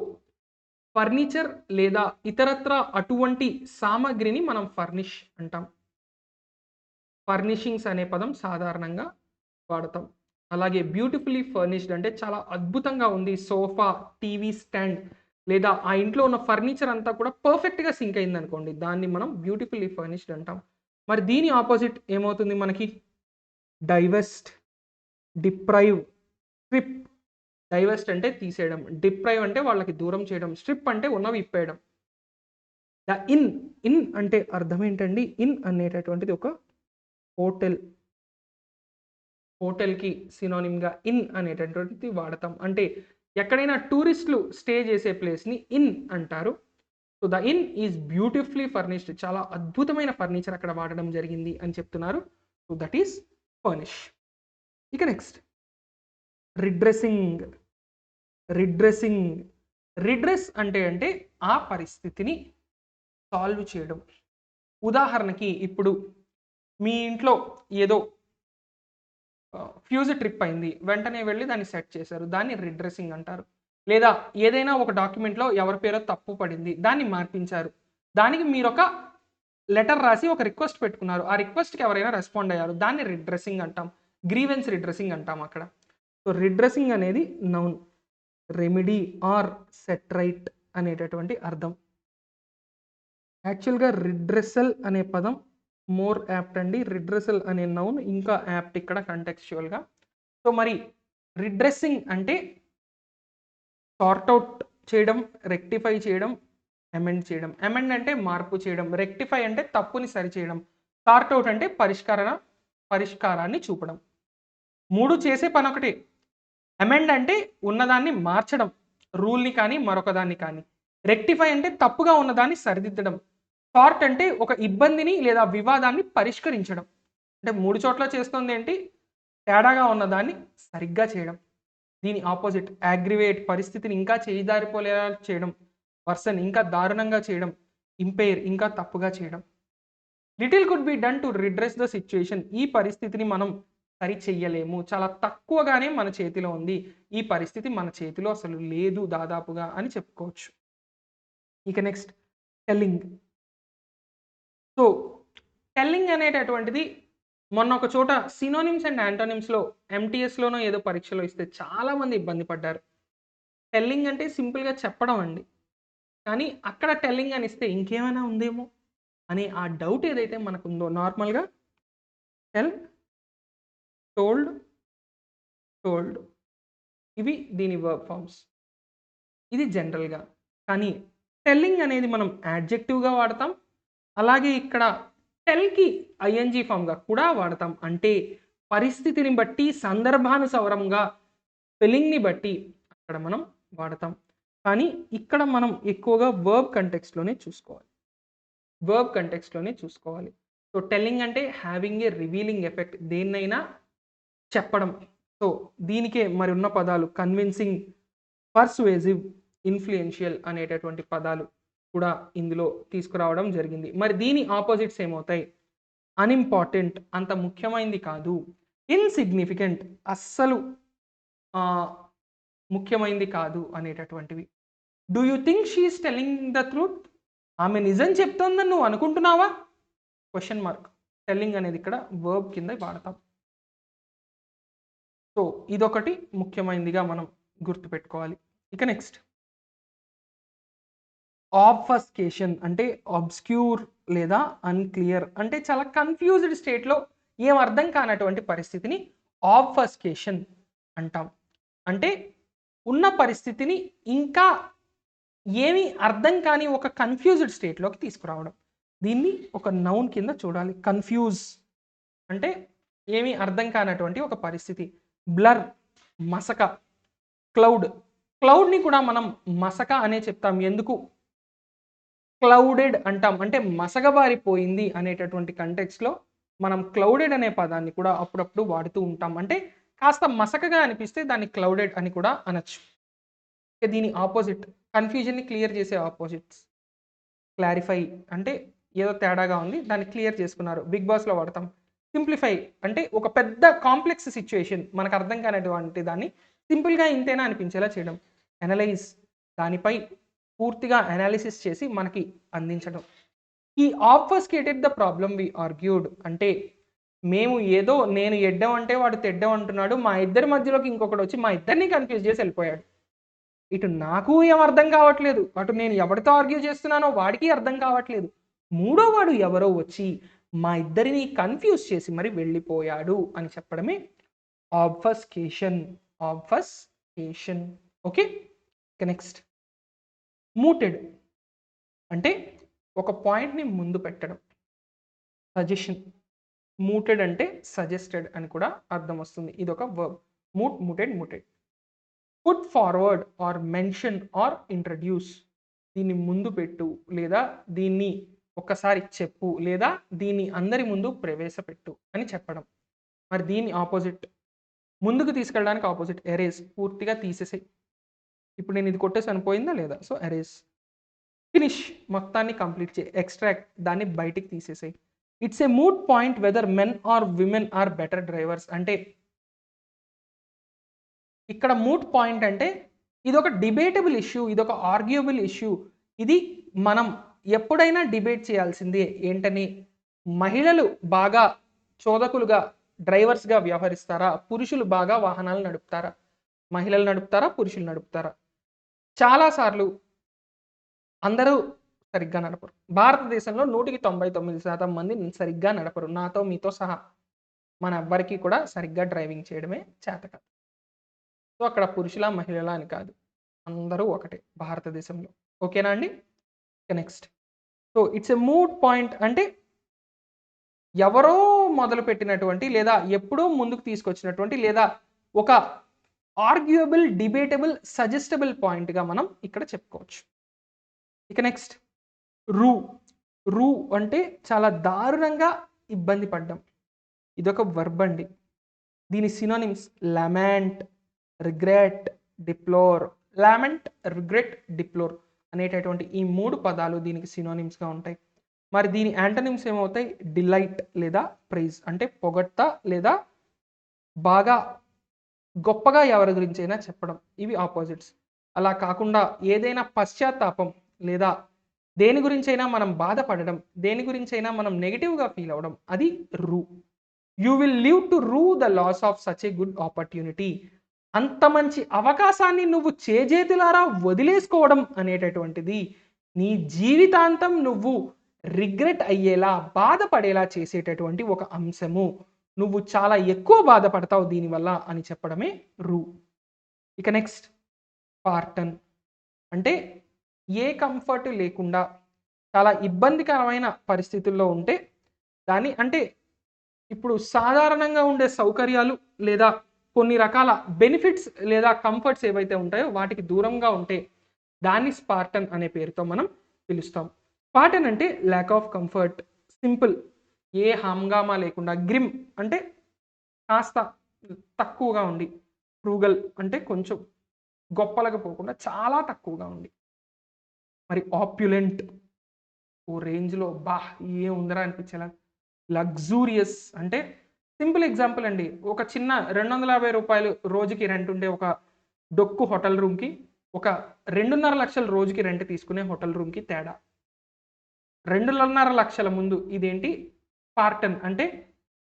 ఫర్నిచర్ లేదా ఇతరత్ర అటువంటి సామగ్రిని మనం ఫర్నిష్ అంటాం. ఫర్నిషింగ్స్ అనే పదం సాధారణంగా వాడతాం. అలాగే బ్యూటిఫుల్లీ ఫర్నిష్డ్ అంటే చాలా అద్భుతంగా ఉంది, సోఫా, టీవీ స్టాండ్ లేదా ఆ ఇంట్లో ఉన్న ఫర్నిచర్ అంతా కూడా పర్ఫెక్ట్గా సింక్ అయింది అనుకోండి, దాన్ని మనం బ్యూటిఫుల్లీ ఫర్నిష్డ్ అంటాం. మరి దీని ఆపోజిట్ ఏమవుతుంది మనకి? డైవెస్ట్, డిప్రైవ్, స్ట్రిప్. డైవెస్ట్ అంటే తీసేయడం, డిప్రైవ్ అంటే వాళ్ళకి దూరం చేయడం, స్ట్రిప్ అంటే ఉన్నవి ఇప్పేయడం. The in. ఇన్ అంటే అర్థం ఏంటండి? ఇన్ అనేటటువంటిది ఒక హోటల్. హోటల్కి సినోనిమ్గా ఇన్ అనేటటువంటిది వాడతాం. అంటే ఎక్కడైనా టూరిస్టులు స్టే చేసే ప్లేస్ని ఇన్ అంటారు. So the in is beautifully furnished, చాలా అద్భుతమైన ఫర్నిచర్ అక్కడ వాడడం జరిగింది అని చెప్తున్నారు. So that is furnish. ఇక నెక్స్ట్ రిడ్రెసింగ్. రిడ్రెసింగ్. రిడ్రెస్ అంటే ఆ పరిస్థితిని సాల్వ్ చేయడం. ఉదాహరణకి ఇప్పుడు మీ ఇంట్లో ఏదో ఫ్యూజ్ ట్రిప్ అయింది, వెంటనే వెళ్ళి దాన్ని సెట్ చేశారు, దాన్ని రిడ్రెసింగ్ అంటారు. లేదా ఏదైనా ఒక డాక్యుమెంట్లో ఎవరి పేరో తప్పు పడింది, దాన్ని మార్పించారు, దానికి మీరు ఒక లెటర్ రాసి ఒక రిక్వెస్ట్ పెట్టుకున్నారు, ఆ రిక్వెస్ట్కి ఎవరైనా రెస్పాండ్ అయ్యారు, దాన్ని రిడ్రెసింగ్ అంటాం. గ్రీవెన్స్ రిడ్రెసింగ్ అంటాం అక్కడ. సో రిడ్రెసింగ్ అనేది noun. Remedy or set right అనేటటువంటి అర్థం. యాక్చువల్గా రిడ్రెసల్ అనే పదం మోర్ యాప్ట్ అండి. రిడ్రెసల్ అనే నౌన్ ఇంకా యాప్ట్ ఇక్కడ కంటెక్చువల్గా. సో మరి రిడ్రెస్సింగ్ అంటే సార్ట్అవుట్ చేయడం, రెక్టిఫై చేయడం, అమెండ్ చేయడం. అమెండ్ అంటే మార్పు చేయడం, రెక్టిఫై అంటే తప్పుని సరిచేయడం, సార్ట్అవుట్ అంటే పరిష్కారాన్ని చూపడం. మూడు చేసే పని ఒకటే. అమెండ్ అంటే ఉన్నదాన్ని మార్చడం, రూల్ని కానీ మరొకదాన్ని కానీ. రెక్టిఫై అంటే తప్పుగా ఉన్నదాన్ని సరిదిద్దడం. సార్ట్ అంటే ఒక ఇబ్బందిని లేదా వివాదాన్ని పరిష్కరించడం. అంటే మూడు చోట్ల చేస్తుంది ఏంటి? తేడాగా ఉన్నదాన్ని సరిగ్గా చేయడం. దీని ఆపోజిట్ అగ్రివేట్, పరిస్థితిని ఇంకా చేయిదారిపోలేలా చేయడం, పర్సన్ ఇంకా దారుణంగా చేయడం, ఇంపైర్ ఇంకా తప్పుగా చేయడం. Little could be done to redress the situation. ఈ పరిస్థితిని మనం సరి చెయ్యలేము, చాలా తక్కువగానే మన చేతిలో ఉంది, ఈ పరిస్థితి మన చేతిలో అసలు లేదు దాదాపుగా అని చెప్పుకోవచ్చు. ఇక నెక్స్ట్ టెల్లింగ్. సో టెల్లింగ్ అనేటటువంటిది మొన్న ఒక చోట సినోనిమ్స్ అండ్ యాంటోనిమ్స్లో ఎంటీఎస్లోనో ఏదో పరీక్షలో ఇస్తే చాలామంది ఇబ్బంది పడ్డారు. టెల్లింగ్ అంటే సింపుల్గా చెప్పడం అండి, కానీ అక్కడ టెల్లింగ్ అని ఇస్తే ఇంకేమైనా ఉందేమో అని ఆ డౌట్ ఏదైతే మనకు ఉందో, నార్మల్గా టెల్, టోల్డ్, టోల్డ్ ఇవి దీని వర్బ్ ఫార్మ్స్. ఇది జనరల్గా. కానీ టెల్లింగ్ అనేది మనం యాడ్జెక్టివ్గా వాడతాం, అలాగే ఇక్కడ టెల్కి ఐఎన్జీ ఫామ్గా కూడా వాడతాం. అంటే పరిస్థితిని బట్టి, సందర్భానుసారంగా, స్పెల్లింగ్ని బట్టి అక్కడ మనం వాడతాం. కానీ ఇక్కడ మనం ఎక్కువగా వర్బ్ కంటెక్స్ట్లోనే చూసుకోవాలి. వర్బ్ కంటెక్స్ట్లోనే చూసుకోవాలి. సో టెల్లింగ్ అంటే హ్యావింగ్ ఏ రివీలింగ్ ఎఫెక్ట్, దేన్నైనా చెప్పడం. సో దీనికే మరి ఉన్న పదాలు కన్విన్సింగ్, పర్సువేజివ్, ఇన్ఫ్లుయెన్షియల్ అనేటటువంటి పదాలు కూడా ఇందులో తీసుకురావడం జరిగింది. మరి దీని ఆపోజిట్స్ ఏమవుతాయి? అన్ఇంపార్టెంట్, అంత ముఖ్యమైనది కాదు. ఇన్సిగ్నిఫికెంట్, అస్సలు ముఖ్యమైనది కాదు అనేటటువంటివి. Do you think she is telling the truth? ఆమె నిజం చెప్తోందని నువ్వు అనుకుంటున్నావా? Question mark. టెల్లింగ్ అనేది ఇక్కడ వర్బ్ కింద వాడతాం. సో ఇదొకటి ముఖ్యమైనదిగా మనం గుర్తుపెట్టుకోవాలి. ఇక నెక్స్ట్ ఆబ్ఫస్కేషన్ అంటే ఆబ్స్క్యూర్ లేదా అన్క్లియర్, అంటే చాలా కన్ఫ్యూజ్డ్ స్టేట్లో ఏం అర్థం కానటువంటి పరిస్థితిని ఆబ్ఫస్కేషన్ అంటాం. అంటే ఉన్న పరిస్థితిని ఇంకా ఏమీ అర్థం కాని ఒక కన్ఫ్యూజ్డ్ స్టేట్లోకి తీసుకురావడం. దీన్ని ఒక నౌన్ కింద చూడాలి. కన్ఫ్యూజ్, అంటే ఏమీ అర్థం కానటువంటి ఒక పరిస్థితి. బ్లర్, మసక. క్లౌడ్, క్లౌడ్ని కూడా మనం మసక అనే చెప్తాం. ఎందుకు క్లౌడెడ్ అంటాం అంటే మసగబారిపోయింది అనేటటువంటి కంటెక్స్లో మనం క్లౌడెడ్ అనే పదాన్ని కూడా అప్పుడప్పుడు వాడుతూ ఉంటాం. అంటే కాస్త మసకగా అనిపిస్తే దాన్ని క్లౌడెడ్ అని కూడా అనొచ్చు. దీని ఆపోజిట్, కన్ఫ్యూజన్ని క్లియర్ చేసే ఆపోజిట్స్. క్లారిఫై అంటే ఏదో తేడాగా ఉంది, దాన్ని క్లియర్ చేసుకున్నారు. బిగ్ బాస్లో వాడతాం. సింప్లిఫై అంటే ఒక పెద్ద కాంప్లెక్స్ సిచ్యుయేషన్ మనకు అర్థం కానటువంటి దాన్ని సింపుల్గా ఇంతేనా అనిపించేలా చేయడం. అనలైజ్, దానిపై పూర్తిగా అనాలిసిస్ చేసి మనకి అందించడం. ఈ ఆబ్ఫస్కేటెడ్ ద ప్రాబ్లమ్ వి ఆర్గ్యూడ్ అంటే మేము ఏదో నేను ఎడ్డం అంటే వాడు తెడ్డం అంటున్నాడు, మా ఇద్దరి మధ్యలోకి ఇంకొకటి వచ్చి మా ఇద్దరిని కన్ఫ్యూజ్ చేసి వెళ్ళిపోయాడు. ఇటు నాకు ఏం అర్థం కావట్లేదు, అటు నేను ఎవరితో ఆర్గ్యూ చేస్తున్నానో వాడికి అర్థం కావట్లేదు. మూడో వాడు ఎవరో వచ్చి మా ఇద్దరిని కన్ఫ్యూజ్ చేసి మరి వెళ్ళిపోయాడు అని చెప్పడమే ఆబ్ఫస్కేషన్. ఆబ్ఫస్కేషన్. ఓకే, నెక్స్ట్ మూటెడ్ అంటే ఒక పాయింట్ని ముందు పెట్టడం. సజెషన్, మూటెడ్ అంటే సజెస్టెడ్ అని కూడా అర్థం వస్తుంది. ఇది ఒక verb. Mooted. Put forward or mention or introduce. దీన్ని ముందు పెట్టు లేదా దీన్ని ఒకసారి చెప్పు లేదా దీన్ని అందరి ముందు ప్రవేశపెట్టు అని చెప్పడం. మరి దీని ఆపోజిట్, ముందుకు తీసుకెళ్ళడానికి ఆపోజిట్ ఎరేజ్, పూర్తిగా తీసేసాయి. ఇప్పుడు నేను ఇది కొట్టేసాను, పోయిందా లేదా? So erase. ఫినిష్, మొత్తాన్ని కంప్లీట్ చేయి. ఎక్స్ట్రాక్ట్, దాన్ని బయటికి తీసేసాయి. It's a moot point whether men or women are better drivers అంటే ఇక్కడ మూట్ పాయింట్ అంటే ఇది ఒక డిబేటబుల్ ఇష్యూ, ఇది ఒక ఆర్గ్యూబుల్ ఇష్యూ. ఇది మనం ఎప్పుడైనా డిబేట్ చేయాల్సిందే. ఏంటని, మహిళలు బాగా చోదకులుగా డ్రైవర్స్గా వ్యవహరిస్తారా, పురుషులు బాగా వాహనాలు నడుపుతారా, మహిళలు నడుపుతారా, పురుషులు నడుపుతారా? చాలాసార్లు అందరూ సరిగ్గా నడపరు. భారతదేశంలో 99% మంది సరిగ్గా నడపరు, నాతో మీతో సహా. మన ఎవ్వరికీ కూడా సరిగ్గా డ్రైవింగ్ చేయడమే చేతకాదు. సో అక్కడ పురుషుల మహిళల అని కాదు, అందరూ ఒకటే భారతదేశంలో. ఓకేనా అండి? Next, so it's a moot point అంటే ఎవరో మొదలు పెట్టినటువంటి లేదా ఎప్పుడో ముందుకు తీసుకొచ్చినటువంటి లేదా ఒక ఆర్గ్యూయబుల్, డిబేటబుల్, సజెస్టబుల్ పాయింట్గా మనం ఇక్కడ చెప్పుకోవచ్చు. ఇక నెక్స్ట్ రూ అంటే చాలా దారుణంగా ఇబ్బంది పడ్డం. ఇదొక వర్బ్ అండి. దీని సినోనిమ్స్ లమెంట్, రిగ్రెట్, డిప్లోర్. లామెంట్, రిగ్రెట్, డిప్లోర్ అనేటటువంటి ఈ 3 పదాలు దీనికి సినోనిమ్స్గా ఉంటాయి. మరి దీని యాంటనిమ్స్ ఏమవుతాయి? డిలైట్ లేదా ప్రైజ్ అంటే పొగడ్త లేదా బాగా గొప్పగా ఎవరి గురించి అయినా చెప్పడం. ఇవి ఆపోజిట్స్. అలా కాకుండా ఏదైనా పశ్చాత్తాపం లేదా దేని గురించైనా మనం బాధపడడం, దేని గురించైనా మనం నెగిటివ్గా ఫీల్ అవ్వడం, అది rue. You will live to rue the loss of such a good opportunity. అంత మంచి అవకాశాన్ని నువ్వు చేజేతులారా వదిలేసుకోవడం అనేటటువంటిది నీ జీవితాంతం నువ్వు రిగ్రెట్ అయ్యేలా, బాధపడేలా చేసేటటువంటి ఒక అంశము. నువ్వు చాలా ఎక్కువ బాధపడతావు దీనివల్ల అని చెప్పడమే రూ. ఇక నెక్స్ట్ పార్టన్ అంటే ఏ కంఫర్ట్ లేకుండా చాలా ఇబ్బందికరమైన పరిస్థితుల్లో ఉంటే దాన్ని అంటే ఇప్పుడు సాధారణంగా ఉండే సౌకర్యాలు లేదా కొన్ని రకాల బెనిఫిట్స్ లేదా కంఫర్ట్స్ ఏవైతే ఉంటాయో వాటికి దూరంగా ఉంటే దాన్ని స్పార్టన్ అనే పేరుతో మనం పిలుస్తాం. స్పార్టన్ అంటే ల్యాక్ ఆఫ్ కంఫర్ట్, సింపుల్, ఏ హంగామా లేకుండా. గ్రిమ్ అంటే కాస్త తక్కువగా ఉండి. ఫ్రూగల్ అంటే కొంచెం గొప్పలకు పోకుండా చాలా తక్కువగా ఉంది. మరి ఆప్యులెంట్, ఓ రేంజ్లో ఏముందరా అనిపించేలా. లగ్జూరియస్ అంటే సింపుల్ ఎగ్జాంపుల్ అండి, ఒక చిన్న 250 రూపాయలు రోజుకి రెంట్ ఉండే ఒక డొక్కు హోటల్ రూమ్కి ఒక 2.5 లక్షల రోజుకి రెంట్ తీసుకునే హోటల్ రూమ్కి తేడా. 2.5 లక్షల ముందు ఇదేంటి స్పార్టన్ అంటే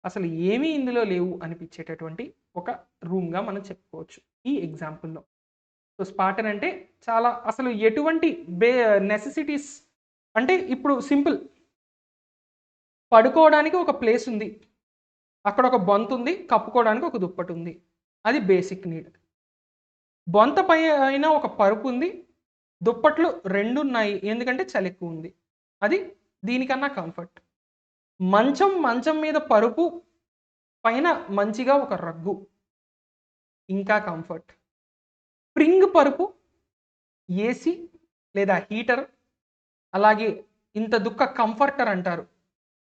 అసలు ఏమీ ఇందులో లేవు అనిపించేటటువంటి ఒక రూమ్గా మనం చెప్పుకోవచ్చు ఈ ఎగ్జాంపుల్లో. సో స్పార్టన్ అంటే చాలా అసలు ఎటువంటి నెసెసిటీస్ అంటే ఇప్పుడు సింపుల్, పడుకోవడానికి ఒక ప్లేస్ ఉంది, అక్కడ ఒక బొంత ఉంది, కప్పుకోవడానికి ఒక దుప్పటి ఉంది, అది బేసిక్ నీడ్. బొంత పైన ఒక పరుపు ఉంది, దుప్పట్లు 2 ఉన్నాయి ఎందుకంటే చలి ఎక్కువ ఉంది, అది దీనికన్నా కంఫర్ట్. మంచం మీద పరుపు పైన మంచిగా ఒక రగ్గు, ఇంకా కంఫర్ట్. స్ప్రింగ్ పరుపు, ఏసీ లేదా హీటర్, అలాగే ఇంత దుక్క కంఫర్టర్ అంటారు.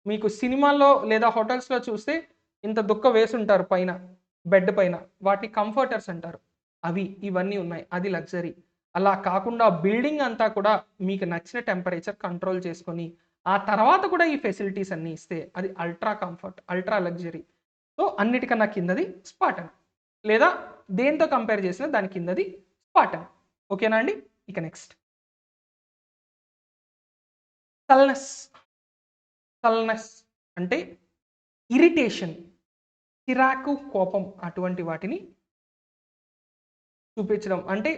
మీకు సినిమాల్లో లేదా హోటల్స్‌లో చూస్తే ఇంత దుక్క వేసుంటారు పైన, బెడ్ పైన. వాటిని కంఫర్టర్స్ అంటారు. ఇవన్నీ ఉన్నాయి. అది లగ్జరీ. అలా కాకుండా బిల్డింగ్ అంతా కూడా మీకు నచ్చిన టెంపరేచర్ కంట్రోల్ చేసుకొని, ఆ తర్వాత కూడా ఈ ఫెసిలిటీస్ అన్నీ ఇస్తే అది ultra comfort, ultra luxury. So, అన్నిటికన్నా కిందది స్పాటన్. లేదా దేనితో కంపేర్ చేసినా దాని కిందది స్పాటన్. ఓకేనా అండి? ఇక నెక్స్ట్. సల్నెస్. సల్నెస్ అంటే ఇరిటేషన్, చిరాకు, కోపం అటువంటి వాటిని చూపించడం. అంటే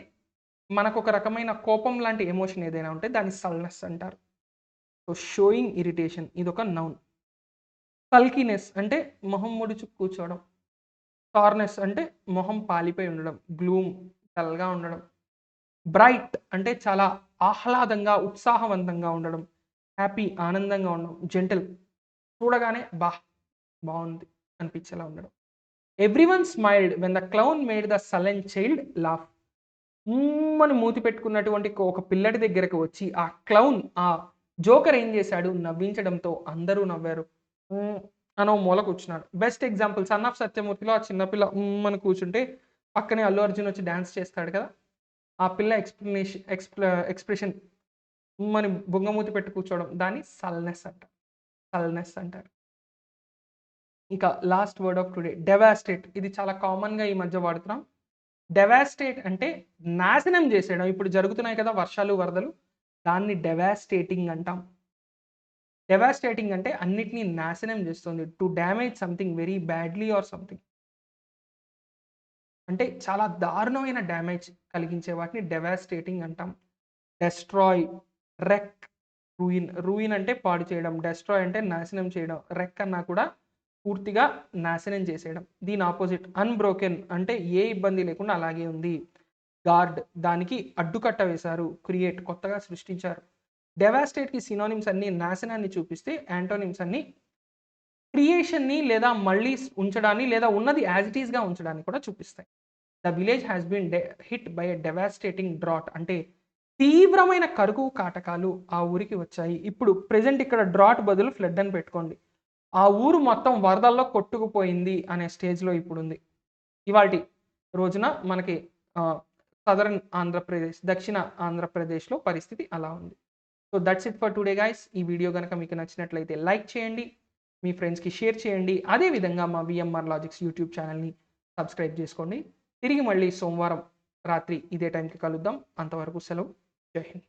మనకొక రకమైన కోపం లాంటి ఎమోషన్ ఏదైనా ఉంటే దాన్ని సల్నెస్ అంటారు. సో, షోయింగ్ ఇరిటేషన్ ఇదొక నౌన్. సల్కీనెస్ అంటే మొహం ముడుచు కూర్చోవడం. సార్‌నెస్ అంటే మొహం పాలిపోయి ఉండడం. గ్లూమ్ డల్‌గా ఉండడం. బ్రైట్ అంటే చాలా ఆహ్లాదంగా, ఉత్సాహవంతంగా ఉండడం. హ్యాపీ ఆనందంగా ఉండడం. జెంటిల్ చూడగానే బావుంది అనిపించేలా ఉండడం. Everyone smiled when the clown made the sullen child laugh. అని మూతి పెట్టుకున్నటువంటి ఒక పిల్లడి దగ్గరకు వచ్చి ఆ క్లౌన్, ఆ జోకర్ ఏం చేశాడు? నవ్వించడంతో అందరూ నవ్వారు. హ్మ్. అని ఓ మూల కూర్చున్నాడు. బెస్ట్ ఎగ్జాంపుల్ 'సన్ ఆఫ్ సత్యమూర్తి'లో ఆ చిన్న పిల్ల అని కూర్చుంటే పక్కనే అల్లు అర్జున్ వచ్చి డాన్స్ చేస్తాడు కదా! ఆ పిల్ల ఎక్స్‌ప్రెషన్ అని బుంగమూతి పెట్టి కూర్చోవడం దాన్ని సల్నెస్ అంటారు. సల్నెస్ అంటారు. ఇక లాస్ట్ వర్డ్ ఆఫ్ టుడే డెవాస్టేట్. ఇది చాలా కామన్‌గా ఈ మధ్య వాడుతున్నాం. డెవాస్టేట్ అంటే నాశనం చేసేయడం. ఇప్పుడు జరుగుతున్నాయి కదా వర్షాలు, వరదలు. దాన్ని డెవాస్టేటింగ్ అంటాం. డెవాస్టేటింగ్ అంటే అన్నిటిని నాశనం చేస్తుంది. To damage something very badly or something. అంటే చాలా దారుణమైన డ్యామేజ్ కలిగించే వాటిని డెవాస్టేటింగ్ అంటాం. డెస్ట్రాయ్, రెక్, రూయిన్ అంటే పాడు చేయడం. డెస్ట్రాయ్ అంటే నాశనం చేయడం. రెక్ అన్నా కూడా పూర్తిగా నాశనం చేసేయడం. దీని ఆపోజిట్ అన్‌బ్రోకెన్ అంటే ఏ ఇబ్బంది లేకుండా అలాగే ఉంది. గార్డ్ దానికి అడ్డుకట్ట వేశారు. క్రియేట్ కొత్తగా సృష్టించారు. డెవాస్టేట్‌కి సినోనిమ్స్ అన్నీ నాశనాన్ని చూపిస్తే, యాంటోనిమ్స్ అన్నీ క్రియేషన్‌ని లేదా మళ్ళీ ఉంచడాన్ని లేదా ఉన్నది యాజ్ ఇట్ ఈస్‌గా ఉంచడాన్ని కూడా చూపిస్తాయి. The village has been hit by a devastating drought అంటే తీవ్రమైన కరువు కాటకాలు ఆ ఊరికి వచ్చాయి. ఇప్పుడు ప్రెజెంట్ ఇక్కడ డ్రాట్ బదులు ఫ్లడ్ అని పెట్టుకోండి. ఆ ఊరు మొత్తం వరదల్లో కొట్టుకుపోయింది అనే స్టేజ్‌లో ఇప్పుడుంది. ఇవాల్టి రోజున మనకి సదరన్ ఆంధ్రప్రదేశ్, దక్షిణ ఆంధ్రప్రదేశ్‌లో పరిస్థితి అలా ఉంది. So, that's it for today guys. ఈ వీడియో గనక మీకు నచ్చినట్లయితే లైక్ చేయండి. మీ ఫ్రెండ్స్‌కి షేర్ చేయండి. అదే విధంగా మా వీఎంఆర్ లాజిక్స్ యూట్యూబ్ ఛానెల్‌ని సబ్స్క్రైబ్ చేసుకోండి. తిరిగి మళ్ళీ సోమవారం రాత్రి ఇదే టైంకి కలుద్దాం. అంతవరకు సెలవు. జై హింద్.